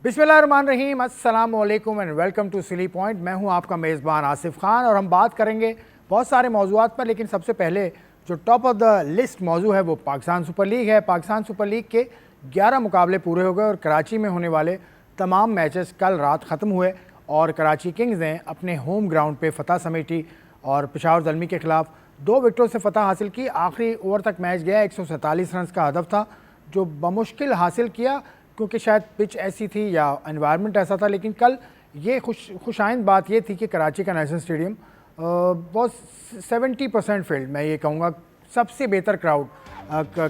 बिस्मिल्लाहिर्रहमानिर्रहीम, अस्सलाम वालेकुम and welcome to silly point. मैं हूं आपका मेज़बान आसिफ खान और हम बात करेंगे बहुत सारे मौज़ूआत पर, लेकिन सबसे पहले जो टॉप ऑफ द लिस्ट मौजू है वो पाकिस्तान सुपर लीग है। पाकिस्तान सुपर लीग के 11 मुकाबले पूरे हो गए और कराची में होने वाले तमाम मैचेस कल रात ख़त्म हुए और कराची किंग्स ने अपने होम ग्राउंड पे फतह समेटी और पेशावर ज़ल्मी के ख़िलाफ़ 2 विकेटों से फतह हासिल की। आखिरी ओवर तक मैच गया, 147 रन का हदफ था जो बमुश्किल हासिल किया क्योंकि शायद पिच ऐसी थी या एनवायरनमेंट ऐसा था। लेकिन कल ये खुशाइंद बात ये थी कि कराची का नेशनल स्टेडियम बहुत 70% फील्ड, मैं ये कहूँगा सबसे बेहतर क्राउड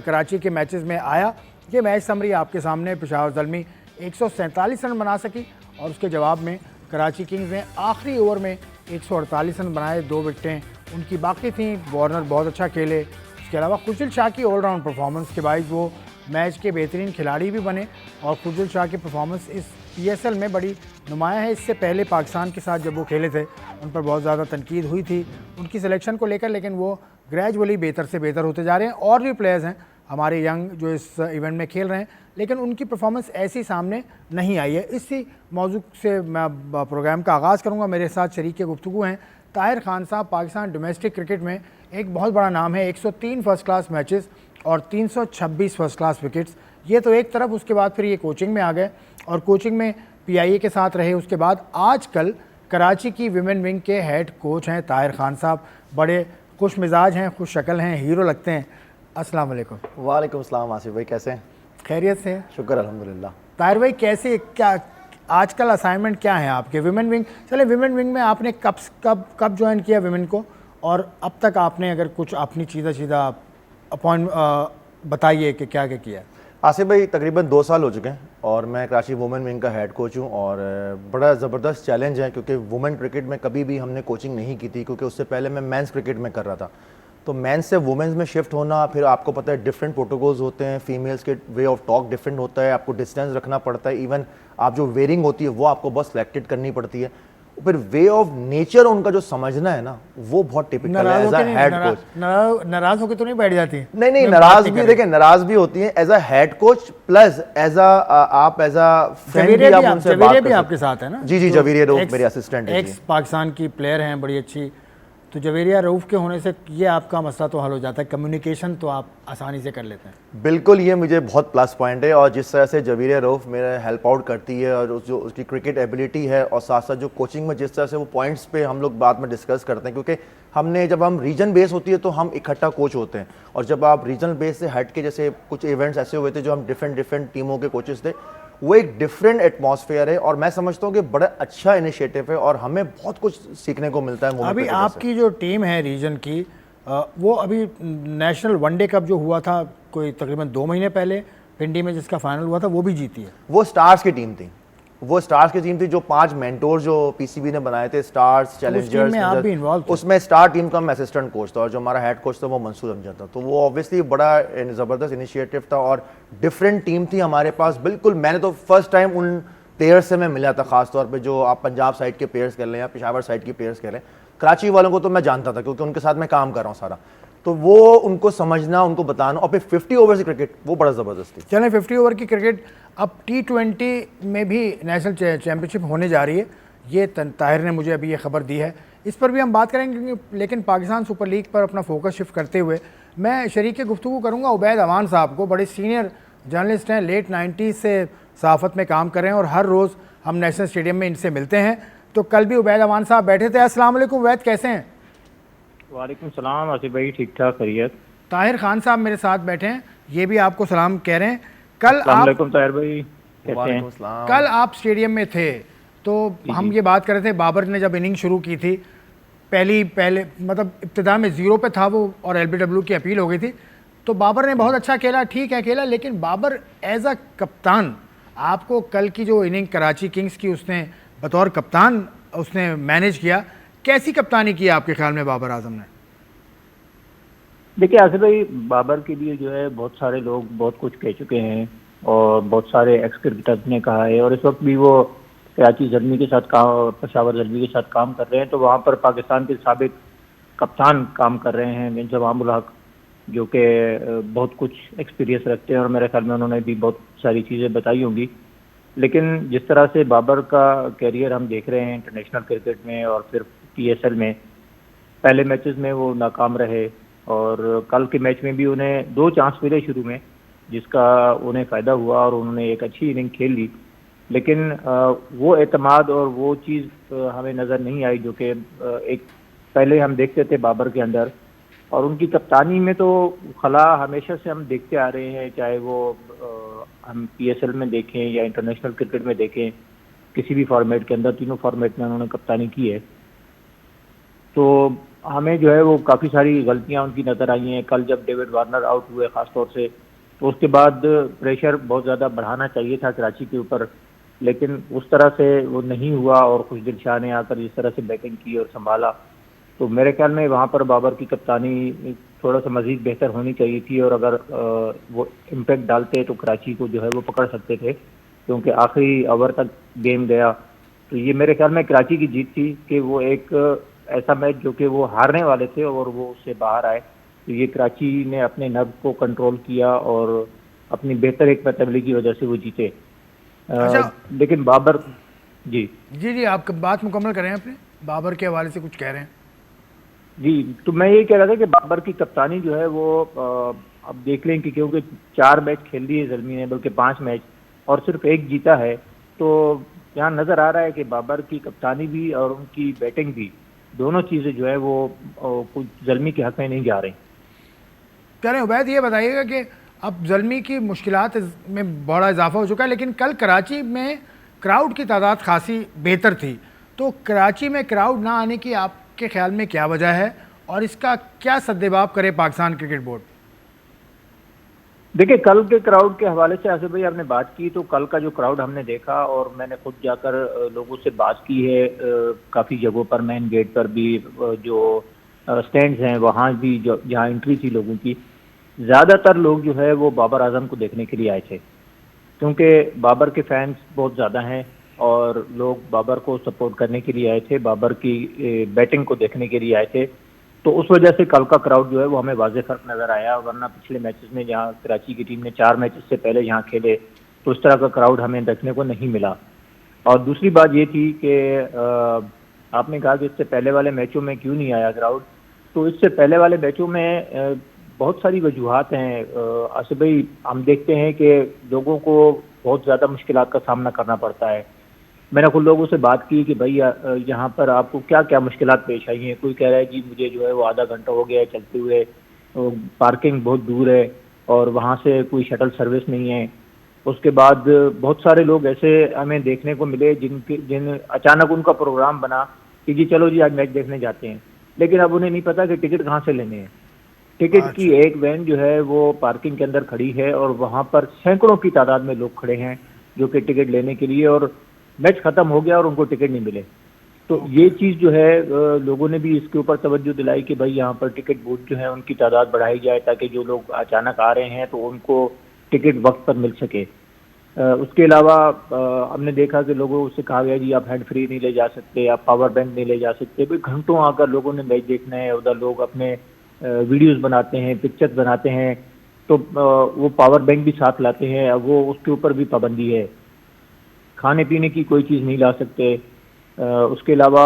कराची के मैचेस में आया। ये मैच समरी आपके सामने, पेशावर ज़ल्मी 147 रन बना सकी और उसके जवाब में कराची किंग्स ने आखिरी ओवर में 148 रन बनाए, 2 विकेटें उनकी बाकी थीं। वार्नर बहुत अच्छा खेले, इसके अलावा खुर्शीद शाह की ऑलराउंड परफॉर्मेंस के बाइस वो मैच के बेहतरीन खिलाड़ी भी बने और खुर्शीद शाह की परफॉर्मेंस इस PSL में बड़ी नुमाया है। इससे पहले पाकिस्तान के साथ जब वो खेले थे उन पर बहुत ज़्यादा तनकीद हुई थी उनकी सिलेक्शन को लेकर, लेकिन वो ग्रेजुअली बेहतर से बेहतर होते जा रहे हैं। और भी प्लेयर्स हैं हमारे यंग जो इस इवेंट में खेल रहे हैं, लेकिन उनकी परफॉर्मेंस ऐसी सामने नहीं आई है। इसी मौजू से मैं प्रोग्राम का आगाज़ करूँगा। मेरे साथ शरीक गुफ्तगू हैं ताहिर खान साहब। पाकिस्तान डोमेस्टिक क्रिकेट में एक बहुत बड़ा नाम है, 103 फर्स्ट क्लास मैचेस और 326 फर्स्ट क्लास विकेट्स। ये तो एक तरफ, उसके बाद फिर ये कोचिंग में आ गए और कोचिंग में PIA के साथ रहे। उसके बाद आजकल कराची की विमेन विंग के हेड कोच हैं ताहिर खान साहब। बड़े खुश मिजाज हैं, खुश शक्ल हैं, हीरो लगते हैं। अस्सलाम वालेकुम। वालेकुम सलाम आसिफ भाई, कैसे हैं? खैरियत से? शुक्र अल्हम्दुलिल्लाह। ताहिर भाई कैसे, क्या आजकल असाइनमेंट क्या है आपके विमेन विंग? चले विमेन विंग में आपने कब ज्वाइन किया विमेन को, और अब तक आपने अगर कुछ अपनी चीज़ा अपॉइंट बताइए कि क्या क्या किया। आसिफ भाई तकरीबन 2 साल हो चुके हैं और मैं कराची वुमेन विंग का हेड कोच हूँ और बड़ा ज़बरदस्त चैलेंज है क्योंकि वुमेन क्रिकेट में कभी भी हमने कोचिंग नहीं की थी, क्योंकि उससे पहले मैं मेंस क्रिकेट में कर रहा था। तो मेंस से वुमेन्स में शिफ्ट होना, फिर आपको पता है डिफरेंट प्रोटोकॉल्स होते हैं, फीमेल्स के वे ऑफ टॉक डिफरेंट होता है, आपको डिस्टेंस रखना पड़ता है, इवन आप जो वेयरिंग होती है वो आपको बस सिलेक्टेड करनी पड़ती है। फिर वे ऑफ नेचर उनका जो समझना है ना वो बहुत टिपिकल है एज अ हेड कोच। नाराज होकर तो नहीं बैठ जाती? नहीं, नाराज भी, देखिए नाराज भी होती है as a head coach plus as a आप एज अ फ्रेंड भी आप उनसे बात कर सकते हैं। आपके साथ है ना? जी, जवेरिया रऊफ मेरे असिस्टेंट है। एक्स पाकिस्तान की प्लेयर हैं, बड़ी अच्छी। तो जवेरिया रऊफ के होने से ये आपका मसला तो हल हो जाता है, कम्युनिकेशन तो आप आसानी से कर लेते हैं। बिल्कुल, ये मुझे बहुत प्लस पॉइंट है और जिस तरह से जवेरिया रऊफ मेरा हेल्प आउट करती है और जो उसकी क्रिकेट एबिलिटी है और साथ साथ जो कोचिंग में जिस तरह से वो पॉइंट्स पे हम लोग बाद में डिस्कस करते हैं, क्योंकि जब हम रीजन बेस होती है तो हम इकट्ठा कोच होते हैं और जब आप रीजनल बेस से हट के, जैसे कुछ इवेंट्स ऐसे हुए थे जो हम डिफरेंट टीमों के कोचेस थे, वो एक डिफरेंट एटमॉस्फेयर है और मैं समझता हूँ कि बड़ा अच्छा इनिशिएटिव है और हमें बहुत कुछ सीखने को मिलता है। अभी आपकी जो टीम है रीजन की, वो अभी नेशनल वनडे कप जो हुआ था कोई तकरीबन 2 महीने पहले पिंडी में जिसका फाइनल हुआ था, वो भी जीती है। वो स्टार्स की टीम थी, जो 5 मेंटोर जो PCB ने बनाए थे, स्टार्स, चैलेंजर्स, आप भी इन्वॉल्व थे? उसमें स्टार टीम का मैं असिस्टेंट कोच था और जो हमारा हेड कोच था वो मंसूर अमजद था। तो वो ऑब्वियसली बड़ा ज़बरदस्त इनिशिएटिव था और डिफरेंट टीम थी हमारे पास। बिल्कुल, मैंने तो फर्स्ट टाइम उन प्लेयर्स से मैं मिला था, खासतौर पर जो आप पंजाब साइड के प्लेयर्स कह लें या पेशावर साइड के प्लेयर्स कह लें। कराची वालों को तो मैं जानता था क्योंकि उनके साथ मैं काम कर रहा हूँ सारा, तो वो उनको समझना, उनको बताना, और फिर 50 ओवर की क्रिकेट वो बड़ा ज़बरदस्त थी। चलें 50 ओवर की क्रिकेट, अब T20 में भी नेशनल चैम्पियनशिप होने जा रही है, ये ताहिर ने मुझे अभी ये खबर दी है, इस पर भी हम बात करेंगे। लेकिन पाकिस्तान सुपर लीग पर अपना फोकस शिफ्ट करते हुए मैं शरीक गुफ्तगू करूँगा उबैद अवान साहब को। बड़े सीनियर जर्नलिस्ट हैं, लेट 90s से सहाफ़त में काम कर रहे हैं और हर रोज़ हम नेशनल स्टेडियम में इनसे मिलते हैं। तो कल भी उबैद अवान साहब बैठे थे। अस्सलाम वालेकुम उबैद, कैसे हैं? वालेकुम सलाम आसिफ भाई, ठीक ठाक, खैरियत। ताहिर खान साहब मेरे साथ बैठे हैं, ये भी आपको सलाम कह रहे हैं। कल ताहिर भाई कैसे हैं? कल आप स्टेडियम में थे तो हम ये बात कर रहे थे, बाबर ने जब इनिंग शुरू की थी, पहले मतलब इब्तिदा में 0 पे था वो और LBW की अपील हो गई थी, तो बाबर ने बहुत अच्छा खेला, ठीक है खेला, लेकिन बाबर एज अ कप्तान आपको कल की जो इनिंग कराची किंग्स की उसने बतौर कप्तान उसने मैनेज किया, कैसी कप्तानी की आपके ख्याल में बाबर आजम ने? देखिए आसिफ भाई, बाबर के लिए जो है बहुत सारे लोग बहुत कुछ कह चुके हैं और बहुत सारे एक्स क्रिकेटर्स ने कहा है और इस वक्त भी वो कराची ज़ल्मी के साथ पेशावर ज़ल्मी के साथ काम कर रहे हैं। तो वहाँ पर पाकिस्तान के साबिक कप्तान काम कर रहे हैं इंजमाम उल हक, जो कि बहुत कुछ एक्सपीरियंस रखते हैं और मेरे ख्याल में उन्होंने भी बहुत सारी चीज़ें बताई होंगी। लेकिन जिस तरह से बाबर का कैरियर हम देख रहे हैं इंटरनेशनल क्रिकेट में और फिर PSL में, पहले मैचेस में वो नाकाम रहे और कल के मैच में भी उन्हें 2 चांस मिले शुरू में, जिसका उन्हें फ़ायदा हुआ और उन्होंने एक अच्छी इनिंग खेल ली। लेकिन वो एतमाद और वो चीज़ हमें नज़र नहीं आई जो कि एक पहले हम देखते थे बाबर के अंदर। और उनकी कप्तानी में तो खला हमेशा से हम देखते आ रहे हैं, चाहे वो हम PSL में देखें या इंटरनेशनल क्रिकेट में देखें, किसी भी फॉर्मेट के अंदर, तीनों फॉर्मेट में उन्होंने कप्तानी की है। तो हमें जो है वो काफ़ी सारी गलतियां उनकी नज़र आई हैं। कल जब डेविड वार्नर आउट हुए ख़ास तौर से, तो उसके बाद प्रेशर बहुत ज़्यादा बढ़ाना चाहिए था कराची के ऊपर, लेकिन उस तरह से वो नहीं हुआ और खुशदिल शाह ने आकर जिस तरह से बैटिंग की और संभाला, तो मेरे ख्याल में वहाँ पर बाबर की कप्तानी थोड़ा सा मज़ीद बेहतर होनी चाहिए थी। और अगर वो इम्पैक्ट डालते तो कराची को जो है वो पकड़ सकते थे, क्योंकि आखिरी ओवर तक गेम गया। तो ये मेरे ख्याल में कराची की जीत थी कि वो एक ऐसा मैच जो कि वो हारने वाले थे और वो उससे बाहर आए। तो ये कराची ने अपने नब्ज़ को कंट्रोल किया और अपनी बेहतर एक पैतबली की वजह से वो जीते। अच्छा। लेकिन बाबर जी जी, आप बात मुकम्मल करें अपने, बाबर के हवाले से कुछ कह रहे हैं। जी, तो मैं ये कह रहा था कि बाबर की कप्तानी जो है वो अब देख लें कि क्योंकि 4 मैच खेल लिए ज़ल्मी ने, बल्कि 5 मैच, और सिर्फ 1 जीता है। तो यहाँ नज़र आ रहा है कि बाबर की कप्तानी भी और उनकी बैटिंग भी, दोनों चीज़ें जो है वो कुछ ज़ल्मी के हक़ में नहीं जा रही। कह रहे हैं उबैद, ये बताइएगा कि अब ज़ल्मी की मुश्किलात में बड़ा इजाफा हो चुका है, लेकिन कल कराची में क्राउड की तादाद खासी बेहतर थी। तो कराची में क्राउड ना आने की आपके ख्याल में क्या वजह है और इसका क्या सद्देबाब करे पाकिस्तान क्रिकेट बोर्ड? देखिए, कल के क्राउड के हवाले से आसिफ भाई आपने बात की, तो कल का जो क्राउड हमने देखा और मैंने खुद जाकर लोगों से बात की है, काफ़ी जगहों पर, मेन गेट पर भी, जो स्टैंड्स हैं वहाँ भी, जो जहाँ एंट्री थी लोगों की, ज़्यादातर लोग जो है वो बाबर आजम को देखने के लिए आए थे, क्योंकि बाबर के फैंस बहुत ज़्यादा हैं और लोग बाबर को सपोर्ट करने के लिए आए थे, बाबर की बैटिंग को देखने के लिए आए थे। तो उस वजह से कल का क्राउड जो है वो हमें वाज़े फ़र्क नज़र आया, वरना पिछले मैचेस में जहाँ कराची की टीम ने 4 मैचेस से पहले यहाँ खेले, तो उस तरह का क्राउड हमें देखने को नहीं मिला। और दूसरी बात ये थी कि आपने कहा कि इससे पहले वाले मैचों में क्यों नहीं आया क्राउड, तो इससे पहले वाले मैचों में बहुत सारी वजूहात हैं आसिफ भाई। हम देखते हैं कि लोगों को बहुत ज़्यादा मुश्किलात का सामना करना पड़ता है। मैंने कुछ लोगों से बात की कि भाई यहाँ पर आपको क्या क्या मुश्किलात पेश आई हैं। कोई कह रहा है कि मुझे जो है वो आधा घंटा हो गया है चलते हुए, पार्किंग बहुत दूर है और वहाँ से कोई शटल सर्विस नहीं है। उसके बाद बहुत सारे लोग ऐसे हमें देखने को मिले जिन अचानक उनका प्रोग्राम बना कि जी चलो जी आज मैच देखने जाते हैं, लेकिन अब उन्हें नहीं पता कि टिकट कहाँ से लेने हैं। टिकट की एक वैन जो है वो पार्किंग के अंदर खड़ी है और वहाँ पर सैकड़ों की तादाद में लोग खड़े हैं जो कि टिकट लेने के लिए, और मैच ख़त्म हो गया और उनको टिकट नहीं मिले। तो ये चीज़ जो है लोगों ने भी इसके ऊपर तवज्जो दिलाई कि भाई यहाँ पर टिकट बूथ जो है उनकी तादाद बढ़ाई जाए, ताकि जो लोग अचानक आ रहे हैं तो उनको टिकट वक्त पर मिल सके। उसके अलावा हमने देखा कि लोगों से कहा गया जी आप हैंड फ्री नहीं ले जा सकते, आप पावर बैंक नहीं ले जा सकते। भाई घंटों आकर लोगों ने मैच देखना है, उधर लोग अपने वीडियोस बनाते हैं, पिक्चर्स बनाते हैं, तो वो पावर बैंक भी साथ लाते हैं, वो उसके ऊपर भी पाबंदी है। खाने पीने की कोई चीज़ नहीं ला सकते। उसके अलावा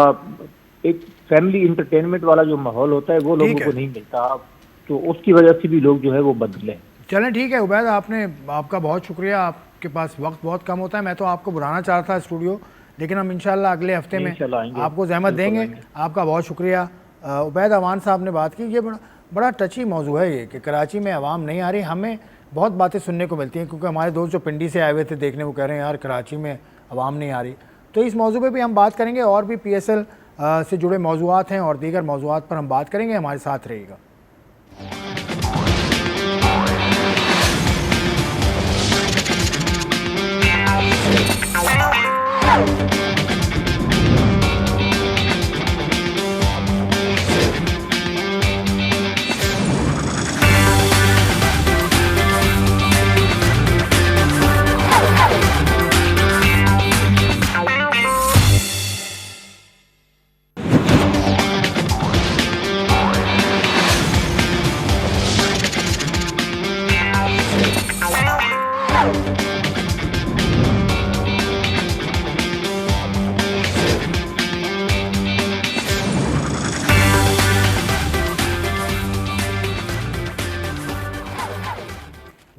एक फैमिली इंटरटेनमेंट वाला जो माहौल होता है वो लोगों को नहीं मिलता, तो उसकी वजह से भी लोग जो है वो बदले। चलें ठीक है उबैद, आपका बहुत शुक्रिया। आपके पास वक्त बहुत कम होता है, मैं तो आपको बुलाना चाह रहा था स्टूडियो, लेकिन हम इंशाल्लाह अगले हफ्ते में आपको जहमत देंगे। आपका बहुत शुक्रिया। उबैद अवान साहब ने बात की। ये बड़ा टची मौजू है ये कि कराची में आवाम नहीं आ रही। हमें बहुत बातें सुनने को मिलती हैं, क्योंकि हमारे दोस्त जो पिंडी से आए हुए थे देखने, वो कह रहे हैं यार कराची में आवाम नहीं आ रही। तो इस मौजू पे भी हम बात करेंगे, और भी PSL से जुड़े मौजूआत हैं और दीगर मौजूआत पर हम बात करेंगे। हमारे साथ रहिएगा।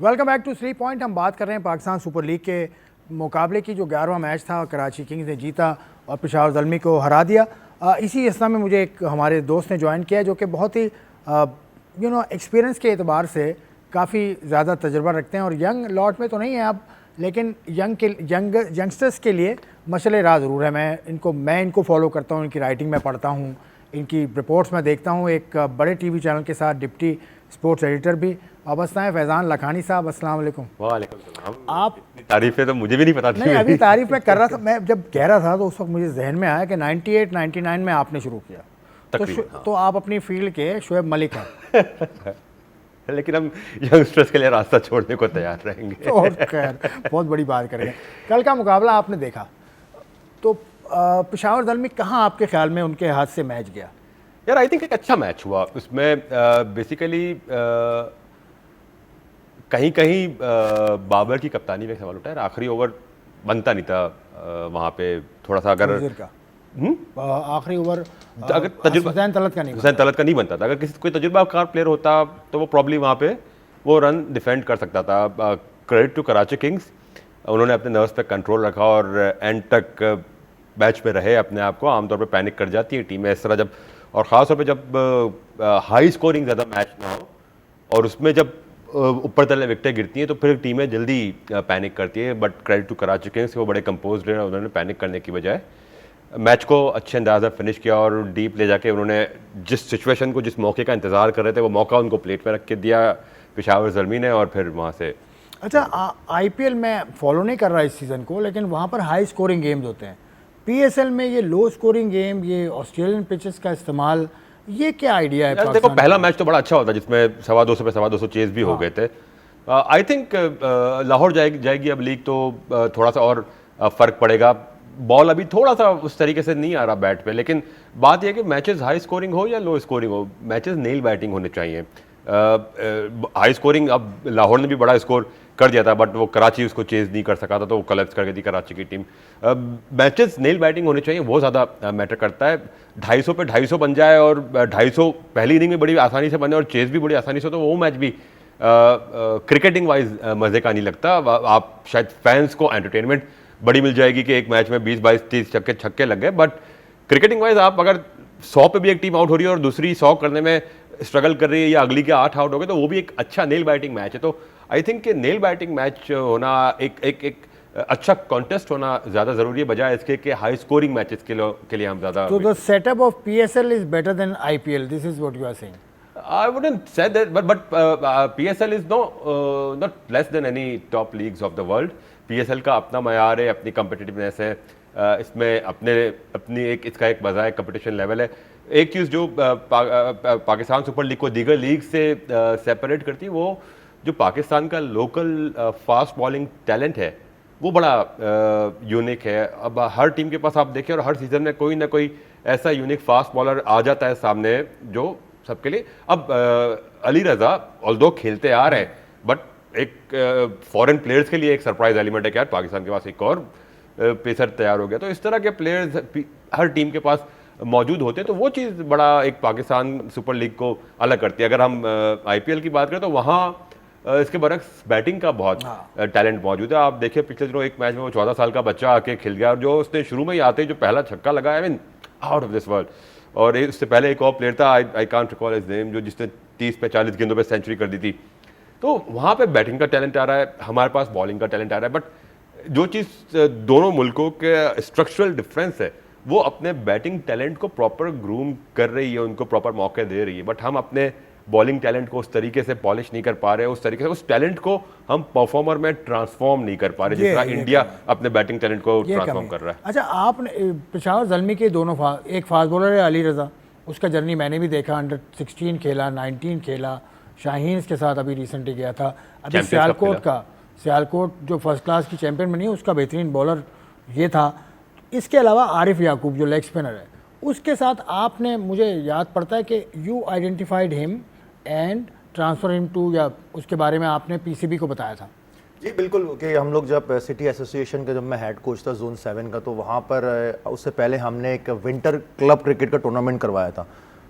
Welcome back to 3 point. हम बात कर रहे हैं पाकिस्तान सुपर लीग के मुकाबले की, जो 11वां मैच था। कराची किंग्स ने जीता और पेशावर ज़ल्मी को हरा दिया। इसी अवस्था में मुझे एक हमारे दोस्त ने ज्वाइन किया जो कि बहुत ही एक्सपीरियंस के एतबार से काफ़ी ज़्यादा तजुर्बा रखते हैं और यंग लॉट में तो नहीं है अब, लेकिन यंगस्टर्स के लिए मशअले राह ज़रूर है। मैं इनको फॉलो करता हूँ, इनकी राइटिंग में पढ़ता हूँ, इनकी रिपोर्ट्स में देखता हूँ। एक बड़े टीवी चैनल के साथ डिप्टी स्पोर्ट्स एडिटर भी वाबस्ता हैं, फैज़ान लखानी साहब। अस्सलाम वालेकुम। वालेकुम सलाम। आप तारीफ़ें तो मुझे भी नहीं पता थी। नहीं, अभी तारीफ मैं कर रहा था। मैं जब कह रहा था तो उस वक्त मुझे जहन में आया कि 98-99 में आपने शुरू किया, तो आप अपनी फील्ड के शोएब मलिक हैं। लेकिन हम यंगस्टर्स के लिए रास्ता छोड़ने को तैयार रहेंगे। और खैर, बहुत बड़ी बात करेंगे। कल का मुकाबला आपने देखा तो पेशावर ज़ल्मी कहाँ आपके ख्याल में उनके हाथ से मैच गया? यार आई थिंक एक अच्छा मैच हुआ उसमें। बेसिकली कहीं कहीं बाबर की कप्तानी में सवाल उठा है। आखिरी ओवर बनता नहीं था वहाँ पे, थोड़ा सा अगर आखिरी ओवर अगर तजुर्बा हुसैन तलत का नहीं बनता था। अगर कोई तजुर्बाकार प्लेयर होता तो वो प्रॉब्ली वहाँ पे वो रन डिफेंड कर सकता था। क्रेडिट टू कराची किंग्स, उन्होंने अपने नर्व्स पे कंट्रोल रखा और एंड तक मैच में रहे अपने आप को। आमतौर पे पैनिक कर जाती है टीमें इस तरह जब, और ख़ास तौर पे जब हाई स्कोरिंग ज़्यादा मैच ना हो और उसमें जब ऊपर तले विकेटें गिरती हैं तो फिर टीमें जल्दी पैनिक करती है। But credit to Karachi Kings, वो बड़े कंपोज्ड रहे, उन्होंने पैनिक करने की बजाय मैच को अच्छे अंदाज में फिनिश किया और डीप ले जाके उन्होंने जिस सिचुएशन को, जिस मौके का इंतज़ार कर रहे थे, वो मौका उनको प्लेट में रख के दिया पेशावर ज़ल्मी ने, और फिर वहाँ से। अच्छा, IPL में फॉलो नहीं कर रहा इस सीज़न को, लेकिन वहाँ पर हाई स्कोरिंग गेम्स होते हैं। PSL में ये लो स्कोरिंग गेम, ये ऑस्ट्रेलियन पिचेस का इस्तेमाल, ये क्या आइडिया है? देखो, पहला मैच तो बड़ा अच्छा होता जिसमें 250 पे 250 चेज भी हो गए थे। आई थिंक लाहौर जाएगी अब लीग तो थोड़ा सा और फ़र्क पड़ेगा। बॉल अभी थोड़ा सा उस तरीके से नहीं आ रहा बैट पे, लेकिन बात यह है कि मैचेस हाई स्कोरिंग हो या लो स्कोरिंग हो, मैचेस नेल बैटिंग होने चाहिए। हाई स्कोरिंग, अब लाहौर ने भी बड़ा स्कोर कर दिया था बट वो कराची उसको चेज नहीं कर सका था, तो वो कलेप्स कर गई थी कराची की टीम। मैचेस नेल बैटिंग होने चाहिए, वो ज़्यादा मैटर करता है। 250 पे 250 बन जाए और 250 पहली इनिंग में बड़ी आसानी से बने और चेज भी बड़ी आसानी से, तो वो मैच भी क्रिकेटिंग वाइज मज़े का नहीं लगता। आप शायद फैंस को एंटरटेनमेंट बड़ी मिल जाएगी कि एक मैच में 20, 22, 30 छक्के लग गए, बट क्रिकेटिंग वाइज आप अगर 100 पे भी एक टीम आउट हो रही है और दूसरी 100 करने में स्ट्रगल कर रही है या अगली के 8 आउट हो गए, तो वो भी एक अच्छा नेल बैटिंग मैच है। तो आई थिंक कि नेल बैटिंग मैच होना, एक अच्छा कॉन्टेस्ट होना ज़्यादा ज़रूरी है, बजाय इसके कि हाई स्कोरिंग मैचेस के लिए हम ज़्यादा। तो the setup of PSL is better than IPL, this is what you are saying? I wouldn't say that, but PSL is not less than any top leagues of the world. PSL का अपना मयार है, अपनी competitiveness है, इसमें अपनी इसका एक मज़ा है, कंपटीशन लेवल है। एक चीज़ जो पाकिस्तान सुपर लीग को दीगर लीग से सेपरेट करती है, वो जो पाकिस्तान का लोकल फास्ट बॉलिंग टैलेंट है, वो बड़ा यूनिक है। अब हर टीम के पास आप देखें और हर सीज़न में कोई ना कोई ऐसा यूनिक फास्ट बॉलर आ जाता है सामने जो सबके लिए। अब अली रज़ा ऑल्दो खेलते आ रहे हैं, बट एक फॉरेन प्लेयर्स के लिए एक सरप्राइज एलिमेंट है कि यार पाकिस्तान के पास एक और पेसर तैयार हो गया। तो इस तरह के प्लेयर्स हर टीम के पास मौजूद होते हैं, तो वो चीज़ बड़ा एक पाकिस्तान सुपर लीग को अलग करती है। अगर हम IPL की बात करें तो वहाँ इसके बरक्स बैटिंग का बहुत टैलेंट मौजूद है। आप देखिए पिछले दिनों एक मैच में वो 14 साल का बच्चा आके खेल गया और जो उसने शुरू में ही आते ही जो पहला छक्का लगा, I mean out of this world. और उससे पहले एक और प्लेयर था, I can't recall his name, जो जिसने 30 पे 40 गेंदों पे सेंचुरी कर दी थी। तो वहाँ पे बैटिंग का टैलेंट आ रहा है, हमारे पास बॉलिंग का टैलेंट आ रहा है, बट जो चीज़ दोनों मुल्कों के स्ट्रक्चरल डिफरेंस है, वो अपने बैटिंग टैलेंट को प्रॉपर ग्रूम कर रही है, उनको प्रॉपर मौके दे रही है। बट हम अपने बॉलिंग टैलेंट को उस तरीके से पॉलिश नहीं कर पा रहे, उस तरीके से उस टैलेंट को हम परफॉर्मर में ट्रांसफॉर्म नहीं कर पा रहे, जिस तरह इंडिया अपने बैटिंग टैलेंट को ट्रांसफॉर्म कर रहा है। अच्छा, आपने पेशावर ज़ल्मी के दोनों एक फास्ट बॉलर है अली रज़ा, उसका जर्नी मैंने भी देखा, अंडर 16 खेला, 19 खेला, शाहीन्स के साथ अभी रिसेंटली गया था। अभी सियालकोट जो फर्स्ट क्लास की चैंपियन बनी है, उसका बेहतरीन बॉलर ये था। इसके अलावा आरिफ याकूब जो लेग स्पिनर है, उसके साथ आपने, मुझे याद पड़ता है कि you identified him and transfer him to, या उसके बारे में आपने PCB को बताया था। जी बिल्कुल, कि हम लोग जब सिटी एसोसिएशन का, जब मैं हेड कोच था जोन 7 का, तो वहाँ पर उससे पहले हमने एक विंटर क्लब क्रिकेट का टूर्नामेंट करवाया था।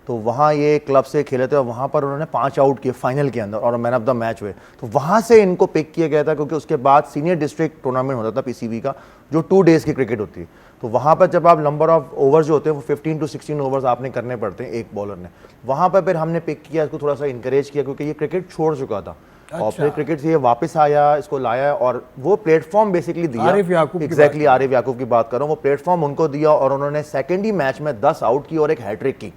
तो वहाँ ये क्लब से खेले थे और वहाँ पर उन्होंने 5 आउट किए फाइनल के अंदर और मैन ऑफ द मैच हुए। तो वहाँ से इनको पिक किया गया था क्योंकि उसके बाद सीनियर डिस्ट्रिक्ट टूर्नामेंट होता था पीसीबी का, जो 2 डेज़ की क्रिकेट होती है। तो वहाँ पर जब आप नंबर ऑफ ओवर्स जो होते हैं वो 15 to 16 ओवर्स आपने करने पड़ते हैं एक बॉलर ने। वहाँ पर फिर हमने पिक किया, इसको थोड़ा सा इंकरेज किया क्योंकि ये क्रिकेट छोड़ चुका था। और फिर क्रिकेट से ये वापस आया, इसको लाया और वो प्लेटफॉर्म बेसिकली दिया। आरिफ याकूब एग्जैक्टली आरिफ याकूब की बात कर रहा हूँ। वो प्लेटफॉर्म उनको दिया और उन्होंने सेकेंड ही मैच में 10 आउट की और एक हैट्रिक की,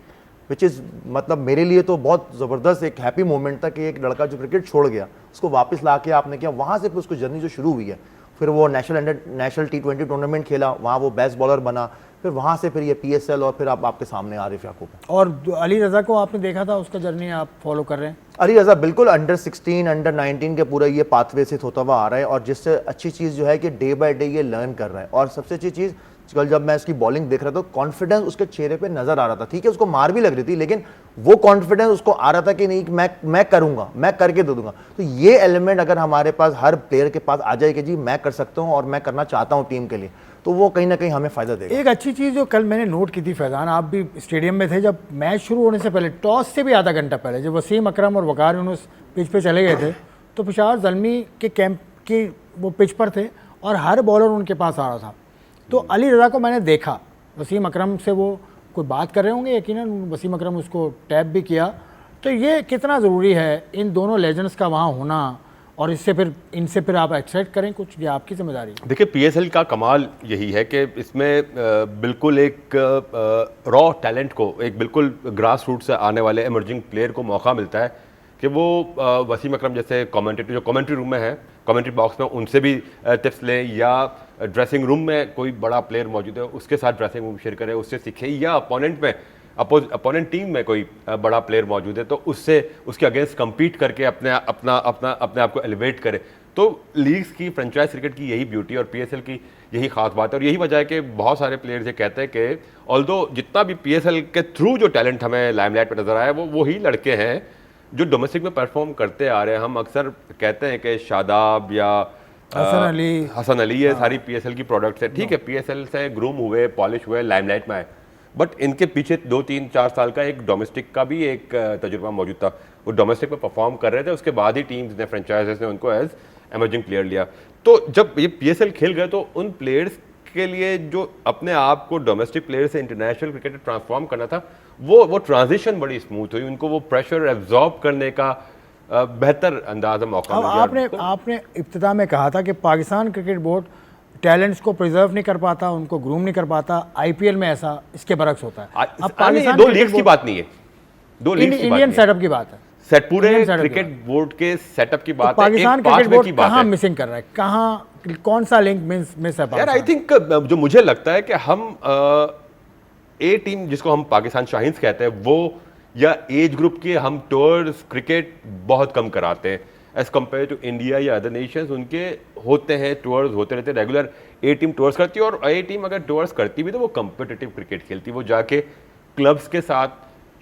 विच इज़ मतलब मेरे लिए तो बहुत ज़बरदस्त एक हैप्पी मोमेंट था कि एक लड़का जो क्रिकेट छोड़ गया उसको वापस ला के आपने किया। वहाँ से फिर उसको जर्नी जो शुरू हुई है, फिर वो नेशनल T20 टूर्नामेंट खेला, वहाँ वो बेस्ट बॉलर बना, फिर वहाँ से फिर ये PSL और फिर अब आपके सामने आरिफ याकूब है। और अली रज़ा को आपने देखा था, उसका जर्नी आप फॉलो कर रहे हैं? अली रज़ा बिल्कुल अंडर 16 अंडर 19 के पूरा ये पाथवे से होता हुआ आ रहा है और जिससे अच्छी चीज़ जो है कि डे बाय डे ये लर्न कर रहा है। और सबसे अच्छी चीज़ कल जब मैं इसकी बॉलिंग देख रहा था, कॉन्फिडेंस उसके चेहरे पे नजर आ रहा था। ठीक है उसको मार भी लग रही थी लेकिन वो कॉन्फिडेंस उसको आ रहा था कि नहीं मैं करूंगा, मैं करके दे दूंगा। तो ये एलिमेंट अगर हमारे पास हर प्लेयर के पास आ जाए कि जी मैं कर सकता हूं और मैं करना चाहता हूं टीम के लिए, तो वो कहीं ना कहीं हमें फायदा देगा। एक अच्छी चीज़ जो कल मैंने नोट की थी फैजान, आप भी स्टेडियम में थे, जब मैच शुरू होने से पहले टॉस से भी आधा घंटा पहले जब वसीम अकरम और वकार यूनुस पिच पे चले गए थे तो पेशावर ज़ल्मी के कैंप की वो पिच पर थे और हर बॉलर उनके पास आ रहा था। तो अली रज़ा को मैंने देखा, वसीम अकरम से वो कोई बात कर रहे होंगे, यकीनन वसीम अकरम उसको टैप भी किया। तो ये कितना ज़रूरी है इन दोनों लेजेंड्स का वहाँ होना और इनसे फिर आप एक्सपेक्ट करें कुछ, ये आपकी जिम्मेदारी है। देखिए PSL का कमाल यही है कि इसमें बिल्कुल एक रॉ टैलेंट को, एक बिल्कुल ग्रास रूट से आने वाले इमर्जिंग प्लेयर को मौका मिलता है कि वो वसीम अकरम जैसे कमेंटेटर जो कमेंट्री रूम में है, कमेंट्री बॉक्स में, उनसे भी टिप्स लें, या ड्रेसिंग रूम में कोई बड़ा प्लेयर मौजूद है उसके साथ ड्रेसिंग रूम शेयर करें, उससे सीखें, या अपोनेंट टीम में कोई बड़ा प्लेयर मौजूद है तो उससे उसके अगेंस्ट कम्पीट करके अपने आप को एलिवेट करें। तो लीग्स की, फ्रेंचाइज क्रिकेट की यही ब्यूटी और PSL की यही खास बात है और यही वजह है कि बहुत सारे प्लेयर्स ये कहते हैं कि ऑल्दो जितना भी PSL के थ्रू जो टैलेंट हमें लाइमलाइट पर नजर आया वो वही लड़के हैं जो डोमेस्टिक में परफॉर्म करते आ रहे हैं। हम अक्सर कहते हैं कि शादाब या हसन अली ये सारी PSL की प्रोडक्ट्स है। ठीक है PSL से ग्रूम हुए, पॉलिश हुए, लाइमलाइट में आए, बट इनके पीछे 2-3-4 साल का एक डोमेस्टिक का भी एक तजुर्बा मौजूद था। वो डोमेस्टिक में परफॉर्म कर रहे थे, उसके बाद ही टीम्स ने, फ्रेंचाइजेस ने उनको एज एमर्जिंग प्लेयर लिया। तो जब ये PSL खेल गए तो उन प्लेयर्स के लिए जो अपने आप को डोमेस्टिक प्लेयर से इंटरनेशनल क्रिकेट ट्रांसफॉर्म करना था, वो ट्रांजिशन बड़ी स्मूथ हुई, उनको वो प्रेशर एब्जॉर्ब करने का बेहतर अंदाज़ मौका अब मिल गया। आपने इब्तिदा में कहा था कि पाकिस्तान क्रिकेट बोर्ड टैलेंट्स को प्रिजर्व नहीं कर पाता, उनको ग्रूम नहीं कर पाता। IPL में ऐसा इसके बरक्स होता है। अब पाकिस्तान दो लीग्स की बात नहीं है, दो लीग्स की इंडियन सेटअप की बात है, सेट पूरे क्रिकेट बोर्ड के सेटअप की बात है। पाकिस्तान क्रिकेट बोर्ड कहाँ मिसिंग कर रहा है, कहाँ कौन सा लिंक मिस है यार? आई थिंक जो मुझे लगता है कि हम ए टीम जिसको हम पाकिस्तान शाहीन्स कहते हैं वो, या एज ग्रुप के हम टूर्स क्रिकेट बहुत कम कराते हैं एज कम्पेयर टू इंडिया या अदर नेशंस। उनके होते हैं टूर्स, होते रहते हैं, रेगुलर ए टीम टूर्स करती है और ए टीम अगर टूर्स करती भी तो वो कम्पिटिटिव क्रिकेट खेलती है, वो जाके क्लब्स के साथ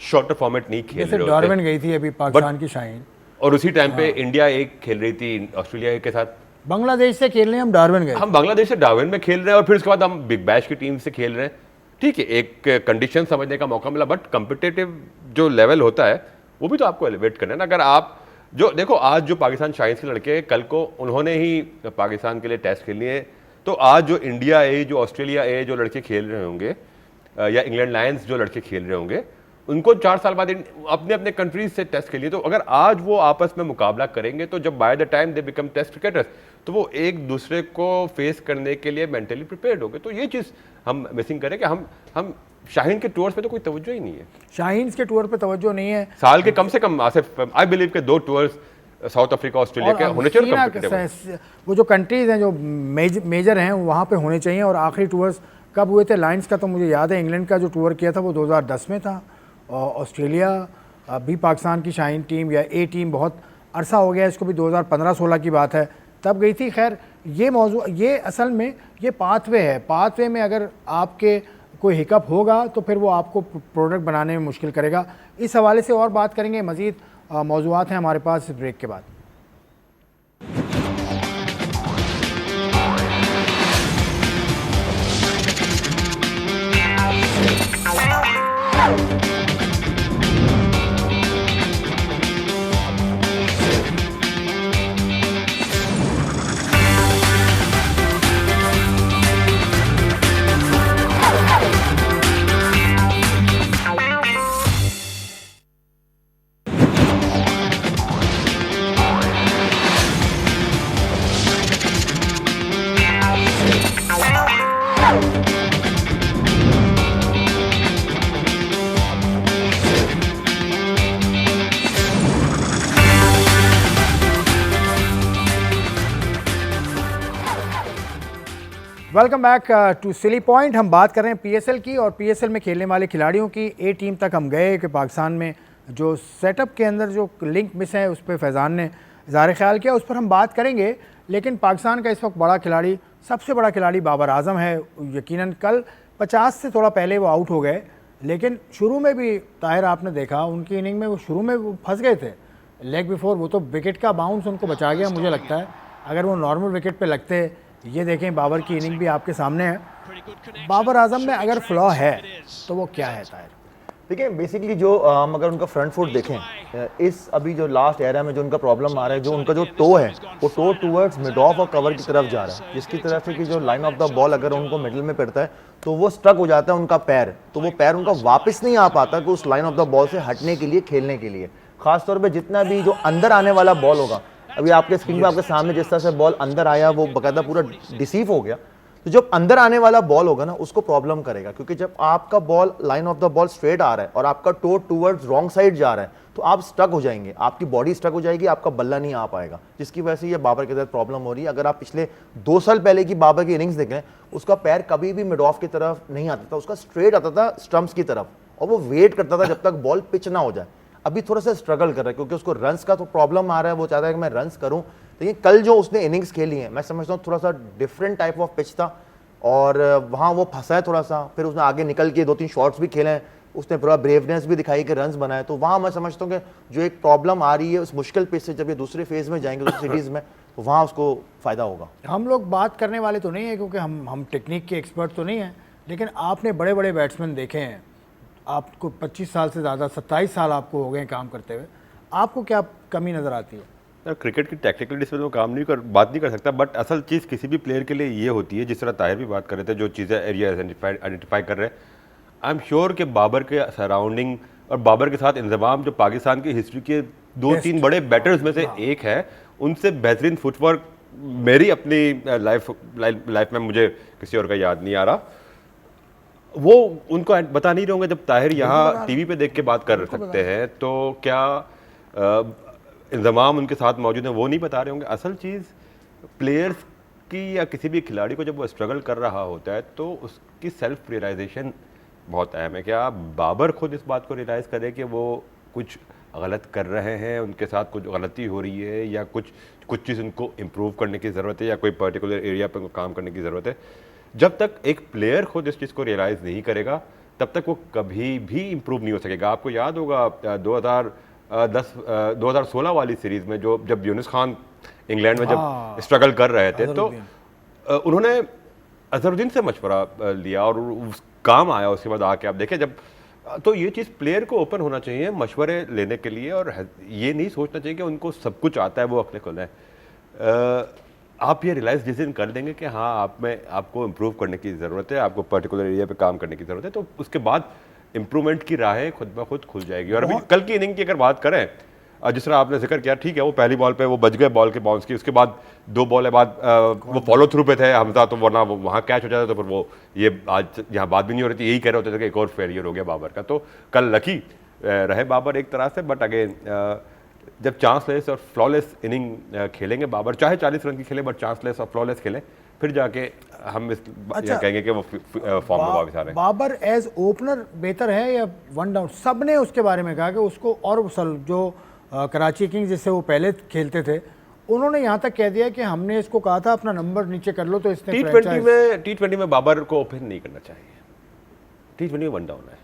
शॉर्टर फॉर्मेट नहीं खेल रहे होते। डार्विन गई थी अभी पाकिस्तान की शाहीन, और उसी टाइम पे इंडिया एक खेल रही थी ऑस्ट्रेलिया के साथ, बांग्लादेश से खेलने हम डार्विन गए, हम बांग्लादेश से डार्विन में खेल रहे हैं और फिर उसके बाद हम बिग बैश की टीम से खेल रहे हैं। ठीक है, एक कंडीशन समझने का मौका मिला, बट कम्पिटिटिव जो लेवल होता है वो भी तो आपको एलिवेट करना है ना। अगर आप जो देखो, आज जो पाकिस्तान शाहीन्स के लड़के, कल को उन्होंने ही पाकिस्तान के लिए टेस्ट खेलनी है, तो आज जो इंडिया ए, जो ऑस्ट्रेलिया ए जो लड़के खेल रहे होंगे, या इंग्लैंड लायंस जो लड़के खेल रहे होंगे, उनको 4 साल बाद अपने अपने कंट्रीज से टेस्ट खेलिए। तो अगर आज वो आपस में मुकाबला करेंगे तो जब by the time they become test cricketers तो वो एक दूसरे को फेस करने के लिए मेंटली प्रिपेयर्ड होंगे। तो ये चीज़ हम मिसिंग करें कि हम शाहीन के टूर्स पे तो कोई तवज्जो ही नहीं है, शाहीन के टूर पे तवज्जो नहीं है। साल के कम से कम आसिफ आई बिलीव के 2 टूर्स साउथ अफ्रीका ऑस्ट्रेलिया के होने चाहिए competitive। वो जो कंट्रीज हैं जो मेजर हैं वहाँ पे होने चाहिए। और आखिरी टूर्स कब हुए थे? लायंस का तो मुझे याद है, इंग्लैंड का जो टूर किया था वो 2010 में था, और ऑस्ट्रेलिया भी पाकिस्तान की शाहीन टीम या ए टीम बहुत अरसा हो गया, इसको भी 2015-16 की बात है, तब गई थी। खैर ये मौजू, ये असल में ये पाथवे है, पाथवे में अगर आपके कोई हिकअप होगा तो फिर वो आपको प्रोडक्ट बनाने में मुश्किल करेगा। इस हवाले से और बात करेंगे, मज़ीद मौजूआत हैं हमारे पास इस ब्रेक के बाद। Welcome back to silly point. हम बात कर रहे हैं पीएसएल की, और पीएसएल में खेलने वाले खिलाड़ियों की ए टीम तक हम गए कि पाकिस्तान में जो सेटअप के अंदर जो लिंक मिस है उस पर फैज़ान ने इज़हार ख्याल किया, उस पर हम बात करेंगे। लेकिन पाकिस्तान का इस वक्त बड़ा खिलाड़ी, सबसे बड़ा खिलाड़ी बाबर आजम है। यकीनन कल 50 से थोड़ा पहले वो आउट हो गए, लेकिन शुरू में भी ताहिर आपने देखा उनकी इनिंग में, वो शुरू में वो फंस गए थे लेग बिफोर। वो तो विकेट का बाउंस उनको बचा गया मुझे लगता है। अगर वो नॉर्मल विकेट पे लगते, ये देखें बाबर की इनिंग भी आपके सामने है। बाबर आजम में अगर फ्लॉ है तो वो क्या है ताहिर? देखिए बेसिकली जो हम अगर उनका फ्रंट फुट देखें, इस अभी जो लास्ट एरा में जो उनका प्रॉब्लम आ रहा है, जो उनका जो टो है वो टो टूवर्ड्स मिड ऑफ और कवर की तरफ जा रहा है, जिसकी तरफ से कि जो लाइन ऑफ द बॉल अगर उनको मिडिल में पड़ता है तो वो स्ट्रक हो जाता है उनका पैर, तो वो पैर उनका वापस नहीं आ पाता कि उस लाइन ऑफ द बॉल से हटने के लिए, खेलने के लिए। खासतौर पर जितना भी जो अंदर आने वाला बॉल होगा, अभी आपके स्क्रीन पे आपके सामने जिस तरह से बॉल अंदर आया वो बाकायदा पूरा डिसीव हो गया, तो जब अंदर आने वाला बॉल होगा ना उसको प्रॉब्लम करेगा, क्योंकि जब आपका ball line of the ball straight आ रहा है और आपका टो टूवर्ड्स रॉन्ग साइड जा रहा है तो आप स्टक हो जाएंगे, आपकी बॉडी स्टक हो जाएगी, आपका बल्ला नहीं आ पाएगा, जिसकी वजह से ये बाबर के साथ प्रॉब्लम हो रही है। अगर आप पिछले 2 साल पहले की बाबर की इनिंग्स देखें, उसका पैर कभी भी मिड ऑफ की तरफ नहीं आता था, उसका स्ट्रेट आता था स्टंप्स की तरफ, और वो वेट करता था जब तक बॉल पिच ना हो जाए। अभी थोड़ा सा स्ट्रगल कर रहा है क्योंकि उसको रन्स का तो प्रॉब्लम आ रहा है, वो चाहता है कि मैं रन्स करूं। लेकिन कल जो उसने इनिंग्स खेली है, मैं समझता हूँ थोड़ा सा डिफरेंट टाइप ऑफ पिच था और वहाँ वो फंसा है थोड़ा सा, फिर उसने आगे निकल के 2-3 शॉट्स भी खेले हैं, उसने पूरा ब्रेवनेस भी दिखाई कि रन्स बनाए, तो वहाँ मैं समझता हूँ कि जो एक प्रॉब्लम आ रही है उस मुश्किल पिच से जब ये दूसरे फेज में जाएंगे दूसरी सीरीज में, तो वहाँ उसको फ़ायदा होगा। हम लोग बात करने वाले तो नहीं है क्योंकि हम टेक्निक के एक्सपर्ट तो नहीं हैं, लेकिन आपने बड़े बड़े बैट्समैन देखे हैं, आपको 25 साल से ज़्यादा, 27 साल आपको हो गए काम करते हुए, आपको क्या कमी नज़र आती है? क्रिकेट की टेक्निकल डिसिप्लिन में काम बात नहीं कर सकता, बट असल चीज़ किसी भी प्लेयर के लिए ये होती है, जिस तरह ताहिर भी बात कर रहे थे, जो चीज़ें एरिया आइडेंटिफाई कर रहे हैं। आई एम श्योर कि बाबर के सराउंडिंग और बाबर के साथ इंतजाम जो पाकिस्तान की हिस्ट्री के 2-3 बड़े बैटर्स में से एक है, उनसे बेहतरीन फुटवर्क मेरी अपनी लाइफ में मुझे किसी और का याद नहीं आ रहा। वो उनको बता नहीं रहे होंगे, जब ताहिर यहाँ टीवी पे देख के बात कर सकते हैं तो क्या इंतजाम उनके साथ मौजूद है वो नहीं बता रहे होंगे। असल चीज़ प्लेयर्स की या किसी भी खिलाड़ी को जब वो स्ट्रगल कर रहा होता है तो उसकी सेल्फ रियलाइजेशन बहुत अहम है। क्या बाबर खुद इस बात को रियलाइज़ करे कि वो कुछ गलत कर रहे हैं, उनके साथ कुछ गलती हो रही है या कुछ चीज़ उनको इम्प्रूव करने की ज़रूरत है या कोई पर्टिकुलर एरिया पर काम करने की ज़रूरत है। जब तक एक प्लेयर खुद इस चीज़ को रियलाइज़ नहीं करेगा तब तक वो कभी भी इम्प्रूव नहीं हो सकेगा। आपको याद होगा 2016 वाली सीरीज़ में जब यूनुस खान इंग्लैंड में जब स्ट्रगल कर रहे थे तो उन्होंने अजहरुद्दीन से मशवरा लिया और उस काम आया। उसके बाद आके आप देखें जब, तो ये चीज़ प्लेयर को ओपन होना चाहिए मशवरे लेने के लिए, और ये नहीं सोचना चाहिए कि उनको सब कुछ आता है वो अक्ल खुला है। आप ये रियलाइज़ जिस दिन कर देंगे कि हाँ आपको इम्प्रूव करने की ज़रूरत है, आपको पर्टिकुलर एरिया पे काम करने की ज़रूरत है, तो उसके बाद इम्प्रूवमेंट की राहें खुद ब खुद खुल जाएगी। और अभी कल की इनिंग की अगर बात करें, जिस तरह आपने जिक्र किया, ठीक है वो पहली बॉल पे वो बच गए बॉल के बाउंस की, उसके बाद 2 बॉल बाद वो फॉलो थ्रू पे थे हमजा, तो वरना वो वहाँ कैच हो जाता तो फिर वो ये आज यहाँ बात भी नहीं हो रही थी, यही कह रहे होते थे कि एक और फेलियर हो गया बाबर का। तो कल लकी रहे बाबर एक तरह से, बट अगेन जब चांसलेस और फ्लॉलेस इनिंग खेलेंगे बाबर, चाहे 40 रन की खेले बट चांसलेस और फ्लॉलेस खेलें, फिर जाके हम इस कहेंगे कि वो फॉर्म में वापस आ रहे हैं। बाबर एज ओपनर बेहतर है या वन डाउन? सब ने उसके बारे में कहा कि उसको, और जो कराची किंग्स जिससे वो पहले खेलते थे उन्होंने यहाँ तक कह दिया कि हमने इसको कहा था अपना नंबर नीचे कर लो, तो इसने टी20 में बाबर को ओपन नहीं करना चाहिए। टी20 में वन डाउन है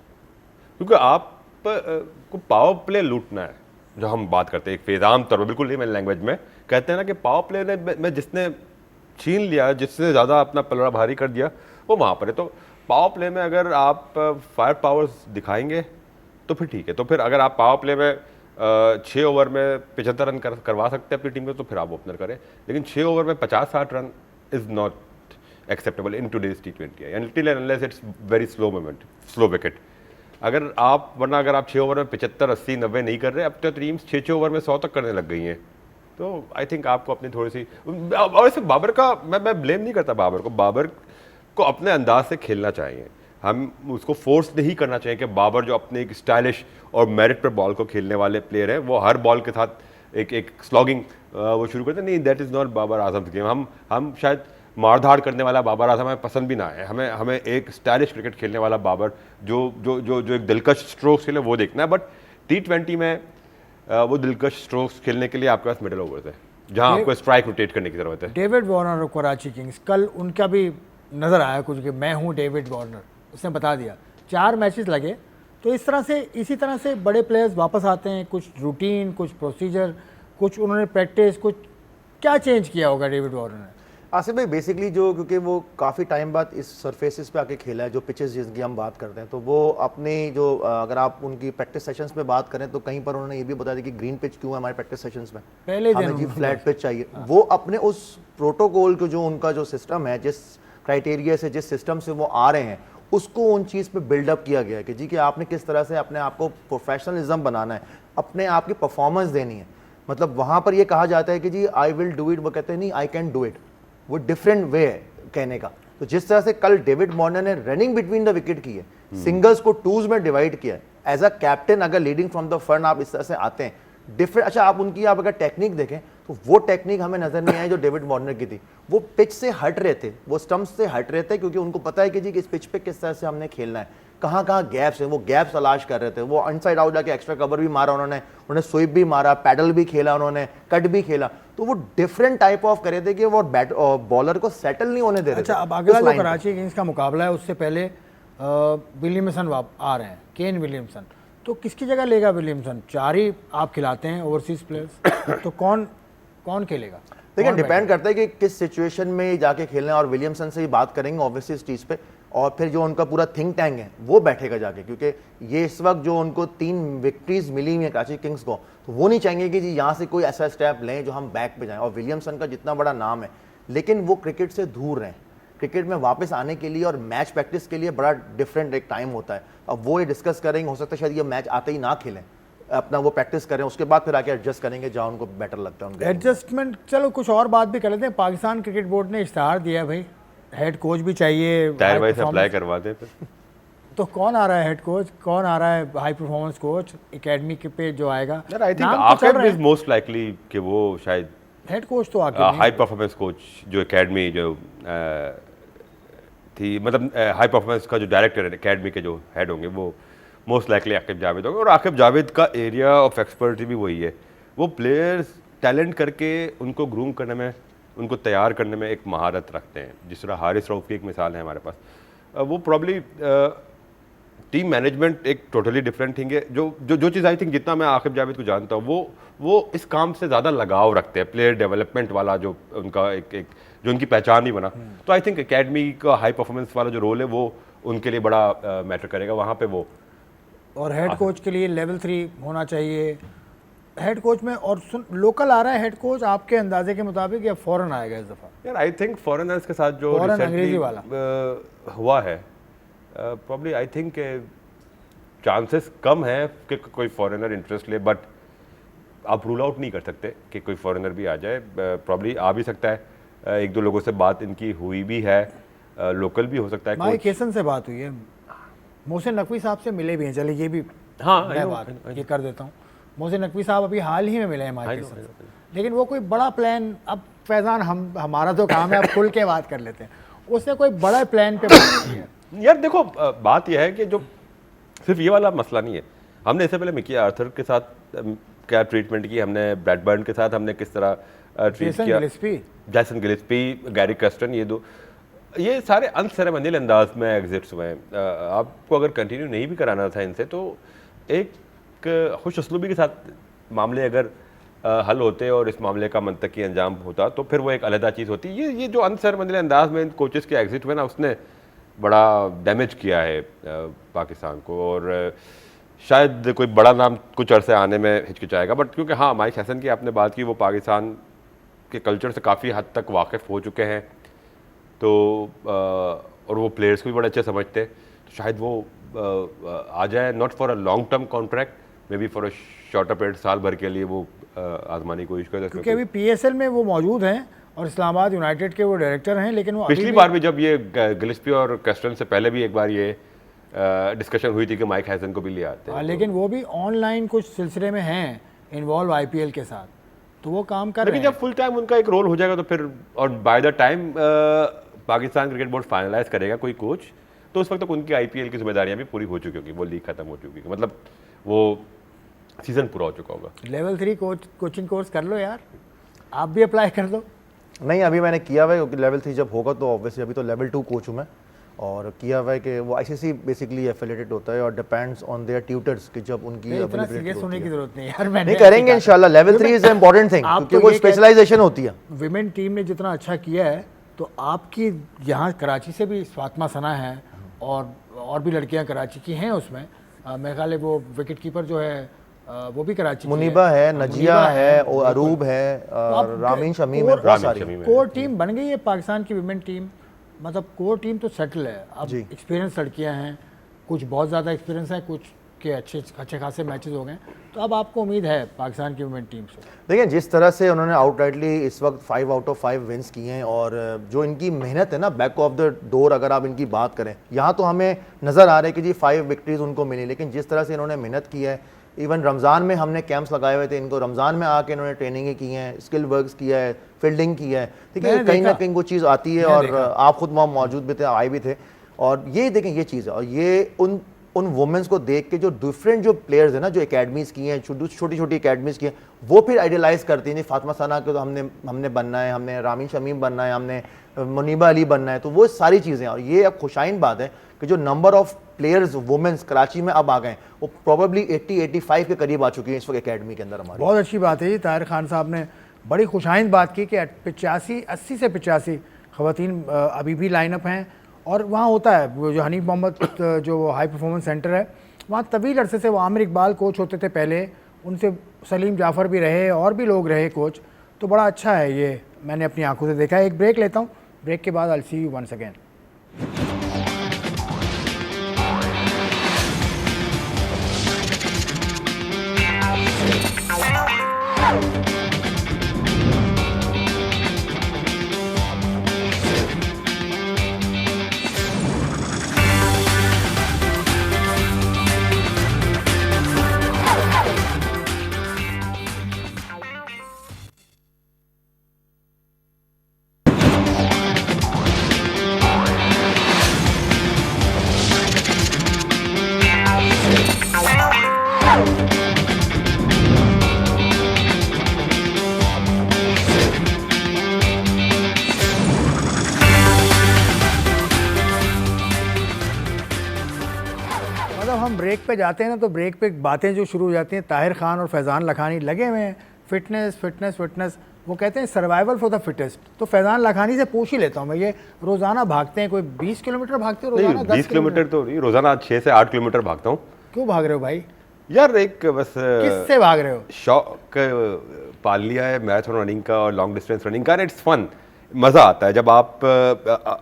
क्योंकि आप को पावर प्ले लूटना है, जो हम बात करते हैं एक फेज आम तौर पर, बिल्कुल नहीं, मेरी लैंग्वेज में कहते हैं ना कि पावर प्ले में जिसने छीन लिया, जिसने ज़्यादा अपना पलड़ा भारी कर दिया वो वहाँ पर है। तो पावर प्ले में अगर आप फायर पावर्स दिखाएंगे तो फिर ठीक है, तो फिर अगर आप पावर प्ले में 6 ओवर में 75 रन करवा सकते हैं अपनी टीम को तो फिर आप ओपनर करें, लेकिन 6 ओवर में 50-60 run is not acceptable in today's T20 until and unless it's very slow moment, slow wicket. अगर आप 6 ओवर में 75, 80, 90 नहीं कर रहे, अब तो टीम्स 6 ओवर में 100 तक करने लग गई हैं। तो आई थिंक आपको अपनी थोड़ी सी, और वैसे बाबर का मैं ब्लेम नहीं करता बाबर को अपने अंदाज से खेलना चाहिए। हम उसको फोर्स नहीं करना चाहिए कि बाबर जो अपने एक स्टाइलिश और मेरिट पर बॉल को खेलने वाले प्लेयर है वो हर बॉल के साथ एक स्लॉगिंग वो शुरू करते हैं। नहीं, that is not Babar Azam game. हम शायद मार धाड़ करने वाला बाबर आजम हमें पसंद भी ना आए। हमें हमें एक स्टाइलिश क्रिकेट खेलने वाला बाबर जो जो जो जो एक दिलकश स्ट्रोक्स खेले वो देखना है। बट T20 में वो दिलकश स्ट्रोक्स खेलने के लिए आपके पास मिडल ओवर्स है जहां आपको स्ट्राइक रोटेट करने की जरूरत है। डेविड वार्नर और कराची किंग्स, कल उनका भी नज़र आया कुछ कि मैं हूं डेविड वार्नर, उसने बता दिया। 4 मैचेस लगे, तो इस तरह से इसी तरह से बड़े प्लेयर्स वापस आते हैं, कुछ रूटीन, कुछ प्रोसीजर, कुछ उन्होंने प्रैक्टिस, कुछ क्या चेंज किया होगा डेविड वार्नर ने? आसिफ भाई बेसिकली जो, क्योंकि वो काफ़ी टाइम बाद इस सरफेसेस पे आके खेला है, जो पिचेस जिसकी हम बात करते हैं, तो वो अपने जो अगर आप उनकी प्रैक्टिस सेशंस पे बात करें तो कहीं पर उन्होंने ये भी बता दिया कि ग्रीन पिच क्यों है हमारे प्रैक्टिस सेशंस में, पहले हमें जी फ्लैट पिच चाहिए। वो अपने उस प्रोटोकॉल को, जो उनका जो सिस्टम है, जिस क्राइटेरिया से, जिस सिस्टम से वो आ रहे हैं, उसको उन चीज़ पे बिल्डअप किया गया है कि जी कि आपने किस तरह से अपने आप को प्रोफेशनलिज्म बनाना है, अपने आप की परफॉर्मेंस देनी है। मतलब वहाँ पर ये कहा जाता है कि जी आई विल डू इट, वो कहते हैं नहीं आई कैन डू इट, वो डिफरेंट वे है कहने का। तो जिस तरह से कल डेविड वार्नर ने रनिंग बिटवीन द विकेट की है, सिंगल्स को टूज में डिवाइड किया है, एज अ कैप्टन अगर लीडिंग फ्रॉम द फ्रंट आप इस तरह से आते हैं डिफरेंट। अच्छा, आप उनकी आप अगर टेक्निक देखें तो वो टेक्निक हमें नजर नहीं आई जो डेविड वार्नर की थी। वो पिच से हट रहे थे, वो स्टंप्स से हट रहे थे, क्योंकि उनको पता है कि जी इस पिच पे किस तरह से हमने खेलना है, कहाँ कहाँ गैप्स है, वो गैप्स तलाश कर रहे थे। वो इनसाइड आउट जाके एक्स्ट्रा कवर भी मारा उन्होंने स्वीप भी मारा, पैडल भी खेला उन्होंने, कट भी खेला। तो वो डिफरेंट टाइप ऑफ करे थे कि वो बॉलर को सेटल नहीं होने दे रहे थे। अच्छा, अब अगला जो कराची किंग्स का मुकाबला है उससे पहले विलियमसन आ रहे हैं, केन विलियमसन, तो किसकी जगह लेगा विलियमसन? 4 ही आप खिलाते हैं ओवरसीज प्लेयर्स, तो कौन खेलेगा? देखिए डिपेंड करता है कि किस सिचुएशन में जाके खेलना है, और विलियमसन से ही बात करेंगे ऑब्वियसली इस चीज़ पे, और फिर जो उनका पूरा थिंक टैंक है वो बैठेगा जाके, क्योंकि ये इस वक्त जो उनको 3 विक्ट्रीज मिली हुई है कराची किंग्स को, तो वो नहीं चाहेंगे कि जी यहाँ से कोई ऐसा स्टेप लें जो हम बैक पे जाएं। और विलियमसन का जितना बड़ा नाम है, लेकिन वो क्रिकेट से दूर रहें, क्रिकेट में वापस आने के लिए और मैच प्रैक्टिस के लिए बड़ा डिफरेंट एक टाइम होता है। अब वो ये डिस्कस करेंगे, हो सकता है शायद ये मैच आते ही ना खेलें, अपना वो प्रैक्टिस करें, उसके बाद फिर आके एडजस्ट करेंगे जहाँ उनको बेटर लगता है उनके एडजस्टमेंट। चलो कुछ और बात भी कर लेते हैं। पाकिस्तान क्रिकेट बोर्ड ने इश्तहार दिया भाई, हेड कोच भी चाहिए, टायर वाइज अप्लाई करवा दे फिर। तो कौन आ रहा है हेड कोच, कौन आ रहा है हाई परफॉर्मेंस कोच एकेडमी के पे जो आएगा? I think Aqib is most likely कि वो शायद हेड कोच तो आकिब हाई परफॉर्मेंस कोच जो एकेडमी जो थी, मतलब हाई परफॉर्मेंस का जो डायरेक्टर है एकेडमी के जो हेड होंगे वो मोस्ट लाइकली आकिब जावेद होंगे। और आकिब जावेद का एरिया ऑफ एक्सपर्टी भी वही है, वो प्लेयर्स टैलेंट करके उनको ग्रूम करने में, उनको तैयार करने में एक महारत रखते हैं। जिस तरह हारिस रऊफ की एक मिसाल है हमारे पास, वो प्रॉब्ली टीम मैनेजमेंट एक टोटली डिफरेंट थिंग है। जो चीज़ आई थिंक जितना मैं आकिब जावेद को जानता हूँ, वो इस काम से ज़्यादा लगाव रखते हैं, प्लेयर डेवलपमेंट वाला जो उनका एक जो उनकी पहचान ही बना। तो आई थिंक एकेडमी का हाई परफॉर्मेंस वाला जो रोल है वो उनके लिए बड़ा मैटर करेगा वहाँ पे वो। और हेड कोच के लिए लेवल 3 होना चाहिए हेड कोच में। और लोकल आ रहा है हेड कोच आपके अंदाजे के मुताबिक, या फॉरेन आएगा इस दफ़ा? यार आई थिंक फॉरेनर्स के साथ जो अंग्रेजी वाला हुआ है, प्रॉब्ली आई थिंक चांसेस कम है कि कोई फॉरेनर इंटरेस्ट ले, बट आप रूल आउट नहीं कर सकते कि कोई फॉरेनर भी आ जाए। प्रॉब्ली आ भी सकता है, 1-2 लोगों से बात इनकी हुई भी है, लोकल भी हो सकता है। माइक हेसन से बात हुई है, मोहसिन नकवी साहब से मिले भी हैं, चले ये भी मैं बात ये कर देता हूँ। मोहसिन नकवी साहब अभी हाल ही में मिले हैं माइक हेसन से, लेकिन वो कोई बड़ा प्लान, अब फैजान हमारा तो काम है, अब खुल के बात कर लेते हैं, उसने कोई बड़ा प्लान पे बात की है? यार देखो, बात यह है कि जो सिर्फ ये वाला मसला नहीं है, हमने इससे पहले मिकी आर्थर के साथ क्या ट्रीटमेंट की, हमने ब्रैडबर्न के साथ हमने किस तरह ट्रीट किया, जैसन गिलिस्पी, गैरी कस्टन, ये सारे अनसेरेमनियल अंदाज में एग्जिट्स हुए हैं। आपको अगर कंटिन्यू नहीं भी कराना था इनसे, तो एक खुश असलूबी के साथ मामले अगर हल होते और इस मामले का मंतकी अंजाम होता तो फिर वो एक अलहदा चीज़ होती। ये जो अनसेरेमनियल अंदाज में इन कोचेस के एग्जिट हुए ना, उसने बड़ा डैमेज किया है पाकिस्तान को, और शायद कोई बड़ा नाम कुछ अरसे आने में हिचकिचाएगा। बट क्योंकि हाँ, माइक हैसन की आपने बात की, वो पाकिस्तान के कल्चर से काफ़ी हद तक वाकिफ़ हो चुके हैं, तो और वो प्लेयर्स को भी बड़े अच्छे समझते हैं, तो शायद वो आ जाए, not for a long term contract, may be for a shorter period, साल भर के लिए वो आजमाने की कोशिश करते हैं। क्योंकि अभी PSL में वो मौजूद हैं और इस्लामाबाद यूनाइटेड के वो डायरेक्टर हैं, लेकिन वो पिछली बार भी जब ये गिलिस्पी और कस्टन से पहले भी एक बार ये डिस्कशन हुई थी कि माइक हैसन को भी ले आते हैं, लेकिन वो भी ऑनलाइन कुछ सिलसिले में हैं इन्वॉल्व IPL के साथ, तो वो काम कर रहे लेकिन हैं। जब फुल टाइम उनका एक रोल हो जाएगा तो फिर, और by the time Pakistan cricket board finalize करेगा कोई कोच, तो उस वक्त तक उनकी आईपीएल की जिम्मेदारियां भी पूरी हो चुकी होगी, वो लीग खत्म हो चुकी होगी, मतलब वो सीजन पूरा हो चुका होगा। लेवल 3 कोचिंग कोर्स कर लो यार, आप भी अप्लाई कर दो। नहीं, अभी मैंने किया हुआ है, क्योंकि लेवल 3 जब होगा तो ऑब्वियसली, अभी तो लेवल 2 कोच हूँ मैं, और किया हुआ है कि वो आईसीसी बेसिकली एफिलिएटेड होता है और डिपेंड्स ऑन देयर ट्यूटर्स कि जब उनकी इतना availability सीरियस होती होने है। की जरूरत नहीं यार, मैंने नहीं करेंगे इंशाल्लाह, लेवल 3 इज इंपॉर्टेंट थिंग, आप क्योंकि तो वो ये स्पेशलाइजेशन होती है। विमेन टीम ने जितना अच्छा किया है, तो आपकी यहाँ कराची से भी फातिमा सना है और भी लड़कियाँ कराची की हैं उसमें, मेरे ख्याल है वो विकेट कीपर जो है वो भी कराची की मुनीबा है, हाँ, नजिया मुनीबा है, और बिल्कुल। अरूब है, तो आप और रामीन शमीम है, कोर- बहुत रामीन सारी। शमीम है। कोर टीम बन गई है पाकिस्तान की विमेन टीम, मतलब कोर टीम तो सेटल है अब। जी। एक्सपीरियंस लड़कियां हैं, कुछ बहुत ज़्यादा एक्सपीरियंस है, कुछ के अच्छे खासे मैचेस हो गए, तो अब आपको उम्मीद है पाकिस्तान की विमेन टीम से। देखिए जिस तरह से उन्होंने आउटराइटली इस वक्त 5 आउट ऑफ 5 विंस किए हैं, और जो इनकी मेहनत है ना बैक ऑफ द डोर, अगर आप इनकी बात करें, यहाँ तो हमें नज़र आ रहा है कि जी 5 विक्ट्रीज उनको मिली, लेकिन जिस तरह से इन्होंने मेहनत की है, इवन रमज़ान में हमने कैंप्स लगाए हुए थे इनको, रमज़ान में आके इन्होंने ट्रेनिंगें की हैं, स्किल वर्क्स किया है, फील्डिंग किया है, ठीक है, मैंने कहीं ना देखा। कहीं वो चीज़ आती है, मैंने और देखा। आप खुद वहाँ मौजूद भी थे, आए भी थे, और ये देखें ये चीज़ है, और ये उन वुमेंस को देख के जो डिफरेंट जो प्लेयर्स हैं ना, जो एकेडमीज़ की हैं, छोटी छोटी एकेडमीज़ की हैं, वो फिर आइडियलाइज़ करती हैं, फातिमा सना को तो हमने बनना है, हमने रामीन शमीम बनना है, हमने मुनीबा अली बनना है, तो वो सारी चीज़ें, और ये अब खुशाइन बात है कि जो number of players women's Karachi में अब आ गए, वो प्रोबेबली 80-85 के करीब आ चुकी हैं इस वक्त एकेडमी के अंदर हमारी। बहुत अच्छी बात है जी, ताहिर खान साहब ने बड़ी खुशाइंद बात की कि 80 से 85 ख़वातीन अभी भी लाइनअप हैं, और वहाँ होता है वो जो हनीफ मोहम्मद जो हाई परफॉर्मेंस सेंटर है, वहाँ तवील अरसे से वो आमिर इकबाल कोच होते थे पहले, उनसे सलीम जाफ़र भी रहे और भी लोग रहे कोच, तो बड़ा अच्छा है ये, मैंने अपनी आंखों से देखा है। एक ब्रेक लेता हूँ, ब्रेक के बाद I will see you once again. मतलब हम ब्रेक पे जाते हैं ना, तो ब्रेक पे बातें जो शुरू हो जाती हैं, ताहिर खान और फैज़ान लखानी लगे हुए हैं फिटनेस फिटनेस फिटनेस, वो कहते हैं सर्वाइवल फॉर द फिटेस्ट। तो फैज़ान लखानी से पूछ ही लेता हूँ मैं, ये रोज़ाना भागते हैं, कोई 20 किलोमीटर भागते हो रोज़ाना? 20 किलोमीटर तो नहीं, रोजाना 6 से 8 किलोमीटर भागता हूँ क्यों भाग रहे हो भाई, यार। एक बस किससे भाग रहे हो? शौक पाल लिया है मैराथन रनिंग का और लॉन्ग डिस्टेंस रनिंग का, इट्स फन, मज़ा आता है जब आप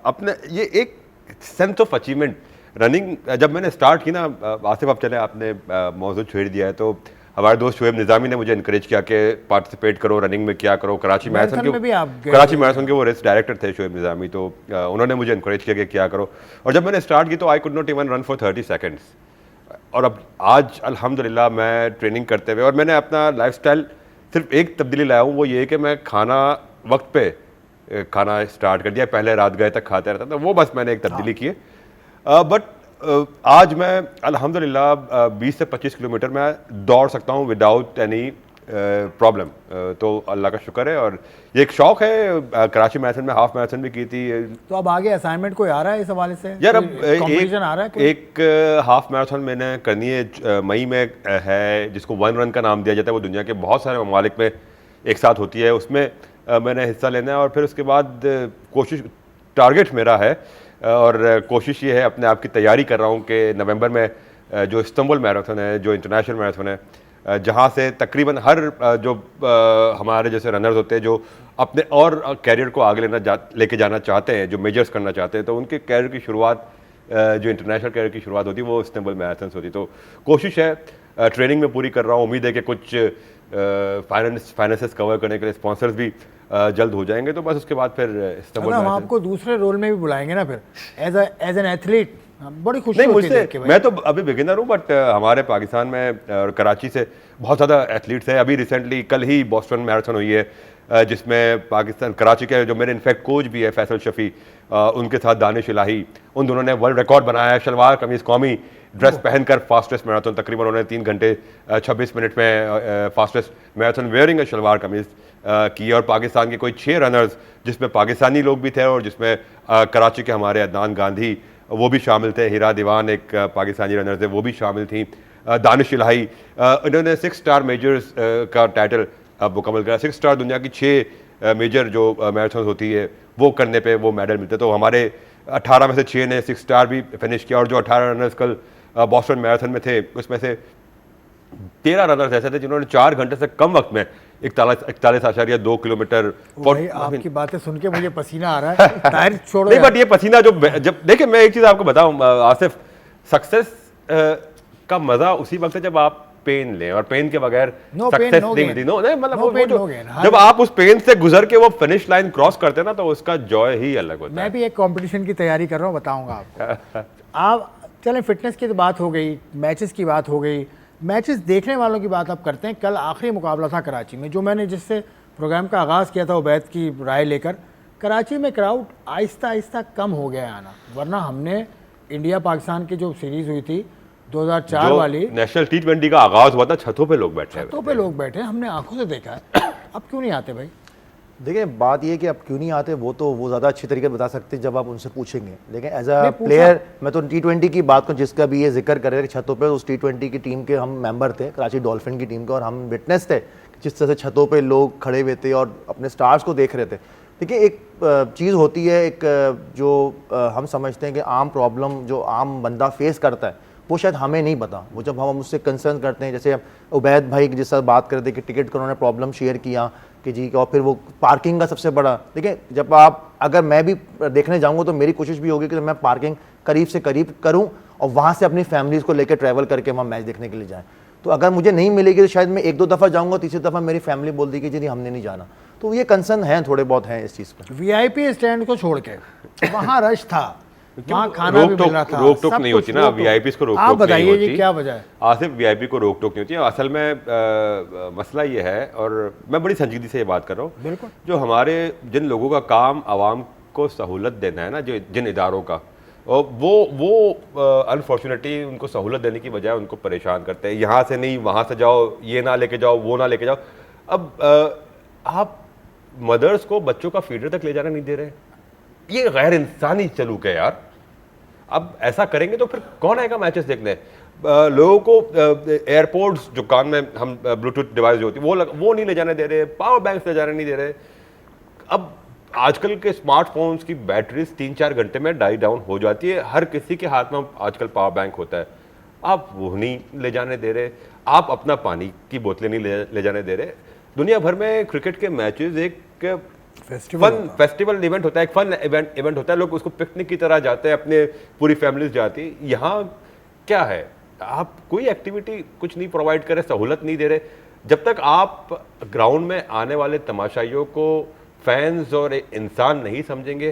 अपने, ये एक सेंस ऑफ अचीवमेंट। रनिंग जब मैंने स्टार्ट की ना, आसिफ आप चले, आपने मौजूद छेड़ दिया है, तो हमारे दोस्त शोएब निज़ामी ने मुझे इनकरेज किया कि पार्टिसिपेट करो रनिंग में, क्या करो। कराची मैराथन में भी आप गए कराची मैराथन के वो रेस डायरेक्टर थे शोएब निज़ामी, तो उन्होंने मुझे इनकरेज किया कि क्या करो, और जब मैंने स्टार्ट की तो I could not even run for 30 seconds. और अब आज अल्हम्दुलिल्लाह मैं ट्रेनिंग करते हुए, और मैंने अपना लाइफस्टाइल सिर्फ एक तब्दीली लाया हूँ, वो ये कि मैं खाना वक्त पे खाना स्टार्ट कर दिया, पहले रात गए तक खाते रहता था, वो बस मैंने एक तब्दीली की है। बट आज मैं अल्हम्दुलिल्लाह 20 से 25 किलोमीटर मैं दौड़ सकता हूँ विदाउट एनी प्रॉब्लम, तो अल्लाह का शुक्र है। और ये एक शौक है, कराची मैराथन में हाफ मैराथन भी की थी। तो अब आगे असाइनमेंट कोई आ रहा है इस हवाले से यार अब कॉम्पिटिशन आ रहा है कोई? एक हाफ मैराथन मैंने करनी है, मई में है, जिसको 1 रन का नाम दिया जाता है, वो दुनिया के बहुत सारे ममालिक में एक साथ होती है, उसमें मैंने हिस्सा लेना है। और फिर उसके बाद कोशिश, टारगेट मेरा है और कोशिश ये है, अपने आप की तैयारी कर रहा हूँ कि नवंबर में जो इस्तांबुल मैराथन है, जो इंटरनेशनल मैराथन है, जहाँ से तकरीबन हर जो हमारे जैसे रनर्स होते हैं जो अपने और कैरियर को आगे लेके जाना चाहते हैं, जो मेजर्स करना चाहते हैं, तो उनके कैरियर की शुरुआत, जो इंटरनेशनल कैरियर की शुरुआत होती है, वो इस्तांबुल मैराथन से होती है। तो कोशिश है, ट्रेनिंग में पूरी कर रहा हूँ, उम्मीद है कि कुछ फाइनेंसेस कवर करने के लिए स्पॉन्सर्स भी जल्द हो जाएंगे, तो बस उसके बाद फिर इस्तांबुल हम मैराथन। आपको दूसरे रोल में भी बुलाएंगे ना फिर, एज एन एथलीट, हाँ, बड़ी खुशी नहीं होती है मुझसे, देख के भाई। मैं तो अभी बिगिनर हूँ, बट हमारे पाकिस्तान में और कराची से बहुत ज़्यादा एथलीट्स हैं। अभी रिसेंटली कल ही बॉस्टन मैराथन हुई है, जिसमें पाकिस्तान कराची के जो मेरे इनफैक्ट कोच भी है फैसल शफी, उनके साथ दानिश इलाही, उन दोनों ने वर्ल्ड रिकॉर्ड बनाया है शलवार कमीज कौमी ड्रेस पहनकर फास्टेस्ट मैराथन, तकरीबन उन्होंने 3 घंटे 26 मिनट में fastest marathon wearing a shalwar kameez की। और पाकिस्तान के कोई 6 रनर्स, जिसमें पाकिस्तानी लोग भी थे और जिसमें कराची के हमारे अदनान गांधी वो भी शामिल थे, हिरा दीवान एक पाकिस्तानी रनर थे, वो भी शामिल थी, दानिश इलाही, इन्होंने 6 स्टार मेजर्स का टाइटल मुकम्मल करा। 6 स्टार दुनिया की 6 मेजर जो मैराथन होती है वो करने पे वो मेडल मिलते। तो हमारे 18 में से 6 ने 6 स्टार भी फिनिश किया, और जो 18 रनर्स कल बॉस्टन मैराथन में थे उसमें से 13 रनर्स ऐसे थे जिन्होंने 4 घंटे से कम वक्त में 41.2 किलोमीटर। भाई आपकी बातें सुन के मुझे पसीना आ रहा है। टायर छोड़ो नहीं, यार। बट ये पसीना जब देखिए, मैं एक चीज आपको बताऊं आसिफ, सक्सेस का मजा उसी वक्त है जब आप पेन लें, और पेन के बगैर No pain, सक्सेस no नहीं gain. मिलती। नो नहीं, मतलब No वो pain, जो no gain. जब आप उस पेन से गुजर के वो फिनिश लाइन क्रॉस करते हैं ना, तो उसका जॉय ही अलग होता मैं है। भी एक कंपटीशन की तैयारी कर रहा हूँ, बताऊंगा आपको। आप चलें, फिटनेस की तो बात हो गई, मैचेस की बात हो गई, मैचेस देखने वालों की बात आप करते हैं। कल आखिरी मुकाबला था कराची में, जो मैंने जिससे प्रोग्राम का आगाज़ किया था उबैद की राय लेकर। कराची में क्राउड आहिस्ता आहिस्ता कम हो गया है आना, वरना हमने इंडिया पाकिस्तान की जो सीरीज़ हुई थी 2004 जो वाली, नेशनल T20 का आगाज हुआ था, छतों पे लोग बैठे छतों पे लोग बैठे, हमने आंखों से देखा है। अब क्यों नहीं आते भाई? देखिए, बात ये है कि अब क्यों नहीं आते वो तो वो ज़्यादा अच्छी तरीके से बता सकते हैं जब आप उनसे पूछेंगे। लेकिन एज अ नहीं, पूछा। प्लेयर मैं तो T20 की बात करूँ, जिसका भी ये जिक्र कर रहे थे छतों पे, उस T20 की टीम के हम मेंबर थे, कराची डॉल्फिन की टीम के, और हम विटनेस थे जिस तरह से छतों पे लोग खड़े हुए थे और अपने स्टार्स को देख रहे थे। देखिए, एक चीज़ होती है, एक जो हम समझते हैं कि आम प्रॉब्लम जो आम बंदा फेस करता है वो शायद हमें नहीं पता। वो जब हम उससे कंसर्न करते हैं, जैसे उबैद भाई जिस तरह बात कर रहे थे कि टिकट का उन्होंने प्रॉब्लम शेयर किया कि जी, और फिर वो पार्किंग का सबसे बड़ा। देखिए, जब आप अगर मैं भी देखने जाऊँगा तो मेरी कोशिश भी होगी कि मैं पार्किंग करीब से करीब करूँ और वहाँ से अपनी फैमिलीज़ को लेकर ट्रैवल करके वहाँ मैच देखने के लिए जाएँ। तो अगर मुझे नहीं मिलेगी तो शायद मैं 1-2 दफ़ा जाऊँगा, तीसरी दफ़ा मेरी फैमिली बोल देगी जी हमने नहीं जाना। तो ये कंसर्न हैं, थोड़े बहुत हैं इस चीज़ पर। VIP स्टैंड को छोड़ के वहाँ रश था, वहाँ खाना भी मिल रहा था, रोक टोक सब नहीं कुछ होती ना, वीआईपीज को रोक आप टोक नहीं बताइए होती। जी क्या वजह है? आसिफ, वीआईपी को रोक टोक नहीं होती है। असल में मसला ये है, और मैं बड़ी संजीदगी से ये बात कर रहा हूँ, बिल्कुल। जो हमारे जिन लोगों का काम आवाम को सहूलत देना है ना, जो जिन इदारों का, और वो अनफॉर्चुनेटली उनको सहूलत देने की बजाय उनको परेशान करते हैं। यहाँ से नहीं, वहाँ से जाओ, ये ना लेके जाओ, वो ना लेके जाओ। अब आप मदर्स को बच्चों का फीडर तक ले जाना नहीं दे रहे, ये गैर इंसानी सलूक है यार। अब ऐसा करेंगे तो फिर कौन आएगा मैचेस देखने? लोगों को एयरपोर्ट्स, जो कान में हम ब्लूटूथ डिवाइस जो होती है वो नहीं ले जाने दे रहे, पावर बैंक्स ले जाने नहीं दे रहे। अब आजकल के स्मार्टफोन्स की बैटरीज 3-4 घंटे में डाई डाउन हो जाती है। हर किसी के हाथ में आजकल पावर बैंक होता है, आप वो नहीं ले जाने दे रहे। आप अपना पानी की बोतलें नहीं ले जाने दे रहे। दुनिया भर में क्रिकेट के मैचेस एक फेस्टिवल इवेंट होता है, एक फन इवेंट होता है, लोग उसको पिकनिक की तरह जाते हैं, अपने पूरी फैमिलीज जाती है। यहाँ क्या है, आप कोई एक्टिविटी कुछ नहीं प्रोवाइड करे, सहूलत नहीं दे रहे। जब तक आप ग्राउंड में आने वाले तमाशाइयों को फैंस और इंसान नहीं समझेंगे,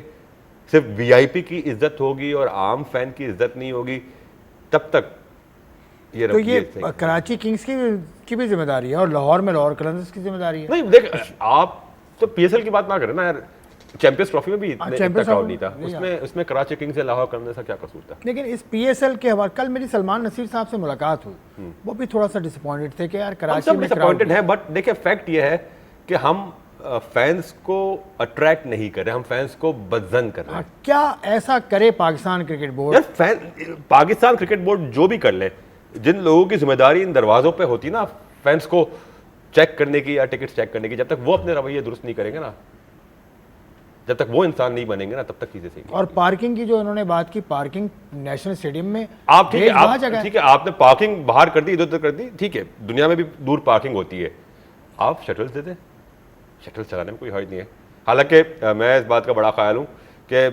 सिर्फ वीआईपी की इज्जत होगी और आम फैन की इज्जत नहीं होगी, तब तक ये तो ये कराची किंग्स की भी जिम्मेदारी है, और लाहौर में लाहौर कलंदर्स की जिम्मेदारी है। नहीं, देख, आप तो पीएसएल की बात ना करें ना यार। चैंपियंस ट्रॉफी में भी इतना क्राउड नहीं था, उसमें कराची किंग्स से लाहौर कलंदर्स का क्या कसूर था? लेकिन इस PSL के हवाले, कल मेरी सलमान नसीर साहब से मुलाकात हुई, वो भी थोड़ा सा डिसअपॉइंटेड थे कि यार कराची में डिसअपॉइंटेड है। बट देखिए, फैक्ट ये है कि हम फैंस को अट्रैक्ट नहीं कर रहे, हम फैंस को बदजन कर रहे हैं। क्या ऐसा करे पाकिस्तान क्रिकेट बोर्ड? यार पाकिस्तान क्रिकेट बोर्ड जो भी कर ले, जिन लोगों की जिम्मेदारी इन दरवाजों पे होती ना फैंस को चेक करने की या टिकट चेक करने की, जब तक वो अपने रवैये दुरुस्त नहीं करेंगे ना, जब तक वो इंसान नहीं बनेंगे ना, तब तक चीजें सही। और पार्किंग की जो इन्होंने बात की, पार्किंग नेशनल स्टेडियम में आप ठीक है, आपने पार्किंग बाहर कर दी, इधर उधर कर दी, ठीक है, दुनिया में भी दूर पार्किंग होती है, आप शटल्स दे दें, शटल चलाने में कोई हर्ज नहीं है। हालांकि मैं इस बात का बड़ा ख्याल हूँ कि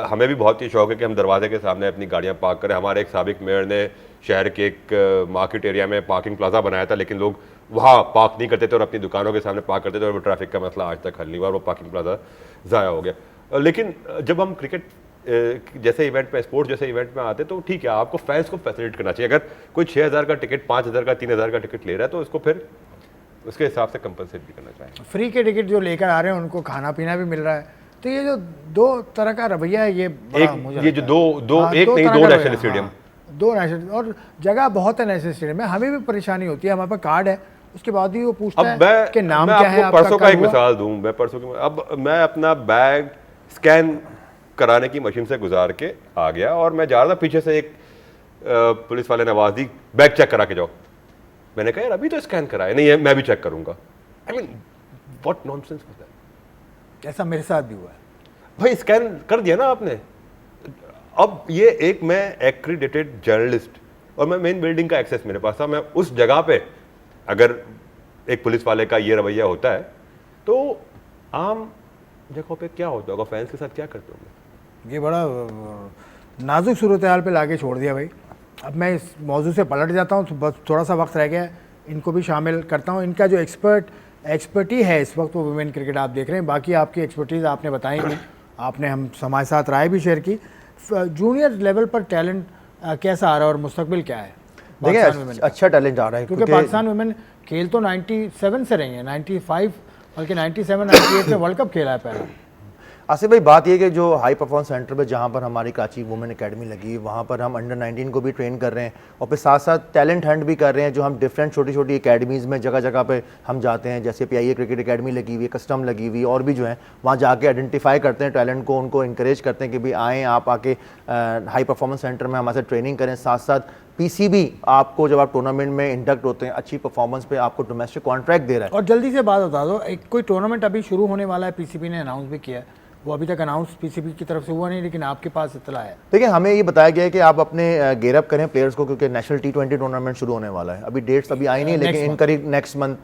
हमें भी बहुत ही शौक है कि हम दरवाजे के सामने अपनी गाड़ियाँ पार्क करें। हमारे एक साबिक मेयर ने शहर के एक मार्केट एरिया में पार्किंग प्लाजा बनाया था, लेकिन लोग वहाँ पार्क नहीं करते थे और अपनी दुकानों के सामने पार्क करते थे, और वो ट्रैफिक का मसला आज तक हल नहीं हुआ और वो पार्किंग प्लाजा ज़ाया हो गया। लेकिन जब हम क्रिकेट जैसे इवेंट में, स्पोर्ट्स जैसे इवेंट में आते तो ठीक है, आपको फैंस को फैसिलिटेट करना चाहिए। अगर कोई 6,000 का टिकट, 5,000 का, 3,000 का टिकट ले रहा है तो उसको फिर उसके हिसाब से कंपनसेट भी करना चाहिए। फ्री के टिकट जो लेकर आ रहे हैं उनको खाना पीना भी मिल रहा है, तो ये जो दो तरह का रवैया है ये बड़ा मुझे ये जो लगता है। दो हाँ, एक नहीं, तरह दो का नेशनल रवैया, स्टेडियम, हाँ, 2 नेशनल, और जगह बहुत है नेशनल स्टेडियम में। हमें भी परेशानी होती है, हमारे पास कार्ड है, उसके बाद भी वो पूछता अब है कि नाम मैं क्या है आपको आपका, परसों का कब एक हुआ? मिसाल दूं, मैं परसों की, अब मैं अपना बैग स्कैन कराने की मशीन से गुजार के आ गया और मैं जा रहा था, पीछे से एक पुलिस वाले ने आवाज दी, बैग चेक करा के जाओ। मैंने कहा यार अभी तो स्कैन कराया नहीं है, मैं भी चेक करूंगा। I mean what nonsense was that? ऐसा मेरे साथ भी हुआ है। भाई स्कैन कर दिया ना आपने। अब ये एक, मैं एक्रीडेटेड जर्नलिस्ट और मैं मेन बिल्डिंग का एक्सेस मेरे पास था, मैं उस जगह पे अगर एक पुलिस वाले का ये रवैया होता है तो आम जगहों पे क्या होता होगा, फैंस के साथ क्या करते होंगे? ये बड़ा नाजुक सूरत हाल पे लाके छोड़ दिया भाई। अब मैं इस मौजू से पलट जाता हूँ, तो बस थोड़ा सा वक्त रह गया है, इनको भी शामिल करता हूँ। इनका जो एक्सपर्टी है इस वक्त वो वुमेन क्रिकेट आप देख रहे हैं, बाकी आपकी एक्सपर्टीज़ आपने बताई नहीं, आपने हमारे साथ राय भी शेयर की। जूनियर लेवल पर टैलेंट कैसा आ रहा है और मुस्तकबिल क्या है पाकिस्तान देखिए वुमेन? अच्छा टैलेंट आ रहा है क्योंकि पाकिस्तान वुमेन खेल तो 97 से रही है, 95 बल्कि 97 98 में वर्ल्ड कप खेला है पहला। आसिफ भाई, बात ये कि जो हाई परफॉर्मेंस सेंटर पे जहाँ पर हमारी कराची वुमेन एकेडमी लगी है, वहाँ पर हम अंडर 19 को भी ट्रेन कर रहे हैं और फिर साथ साथ टैलेंट हंट भी कर रहे हैं, जो हम डिफरेंट छोटी छोटी एकेडमीज़ में जगह जगह पे हम जाते हैं, जैसे PIA क्रिकेट एकेडमी लगी हुई है, कस्टम लगी हुई, और भी जो है वहाँ जाके आइडेंटिफाई करते हैं टैलेंट को, उनको इंकरेज करते हैं कि भाई आएँ आप आके हाई परफॉर्मेंस सेंटर में हमारे साथ ट्रेनिंग करें। साथ साथ PCB आपको जब आप टूर्नामेंट में इंडक्ट होते हैं, अच्छी परफॉर्मेंस पे आपको डोमेस्टिक कॉन्ट्रैक्ट दे रहा है। और जल्दी से बात बता दो, एक कोई टूर्नामेंट अभी शुरू होने वाला है, PCB ने अनाउंस भी किया है, वो अभी तक अनाउंस PCB की तरफ से हुआ नहीं, लेकिन आपके पास इत्तला है। देखिए हमें ये बताया गया है कि आप अपने गेयर अप करें प्लेयर्स को, क्योंकि नेशनल T20 टूर्नामेंट शुरू होने वाला है। अभी डेट्स अभी आई नहीं, लेकिन इन करीब नेक्स्ट मंथ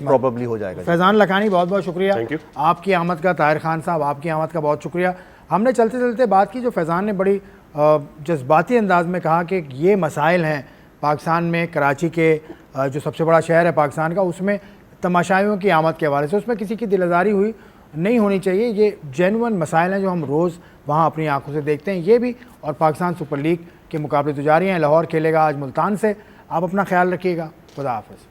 प्रॉबली हो जाएगा। फैजान लखानी बहुत बहुत शुक्रिया Thank you. आपकी आमद का। ताहिर खान साहब आपकी आमद का बहुत शुक्रिया। हमने चलते चलते बात की, जो फैजान ने बड़ी जज्बाती अंदाज में कहा कि ये मसाइल हैं पाकिस्तान में, कराची के जो सबसे बड़ा शहर है पाकिस्तान का, उसमें तमाशाइयों की आमद के हवाले से उसमें किसी की दिल आज़ारी हुई नहीं होनी चाहिए। ये जेन्युइन मसाइल हैं जो हम रोज़ वहाँ अपनी आंखों से देखते हैं। ये भी और पाकिस्तान सुपर लीग के मुकाबले तो जारी हैं। लाहौर खेलेगा आज मुल्तान से। आप अपना ख्याल रखिएगा। खुदा हाफ़िज़।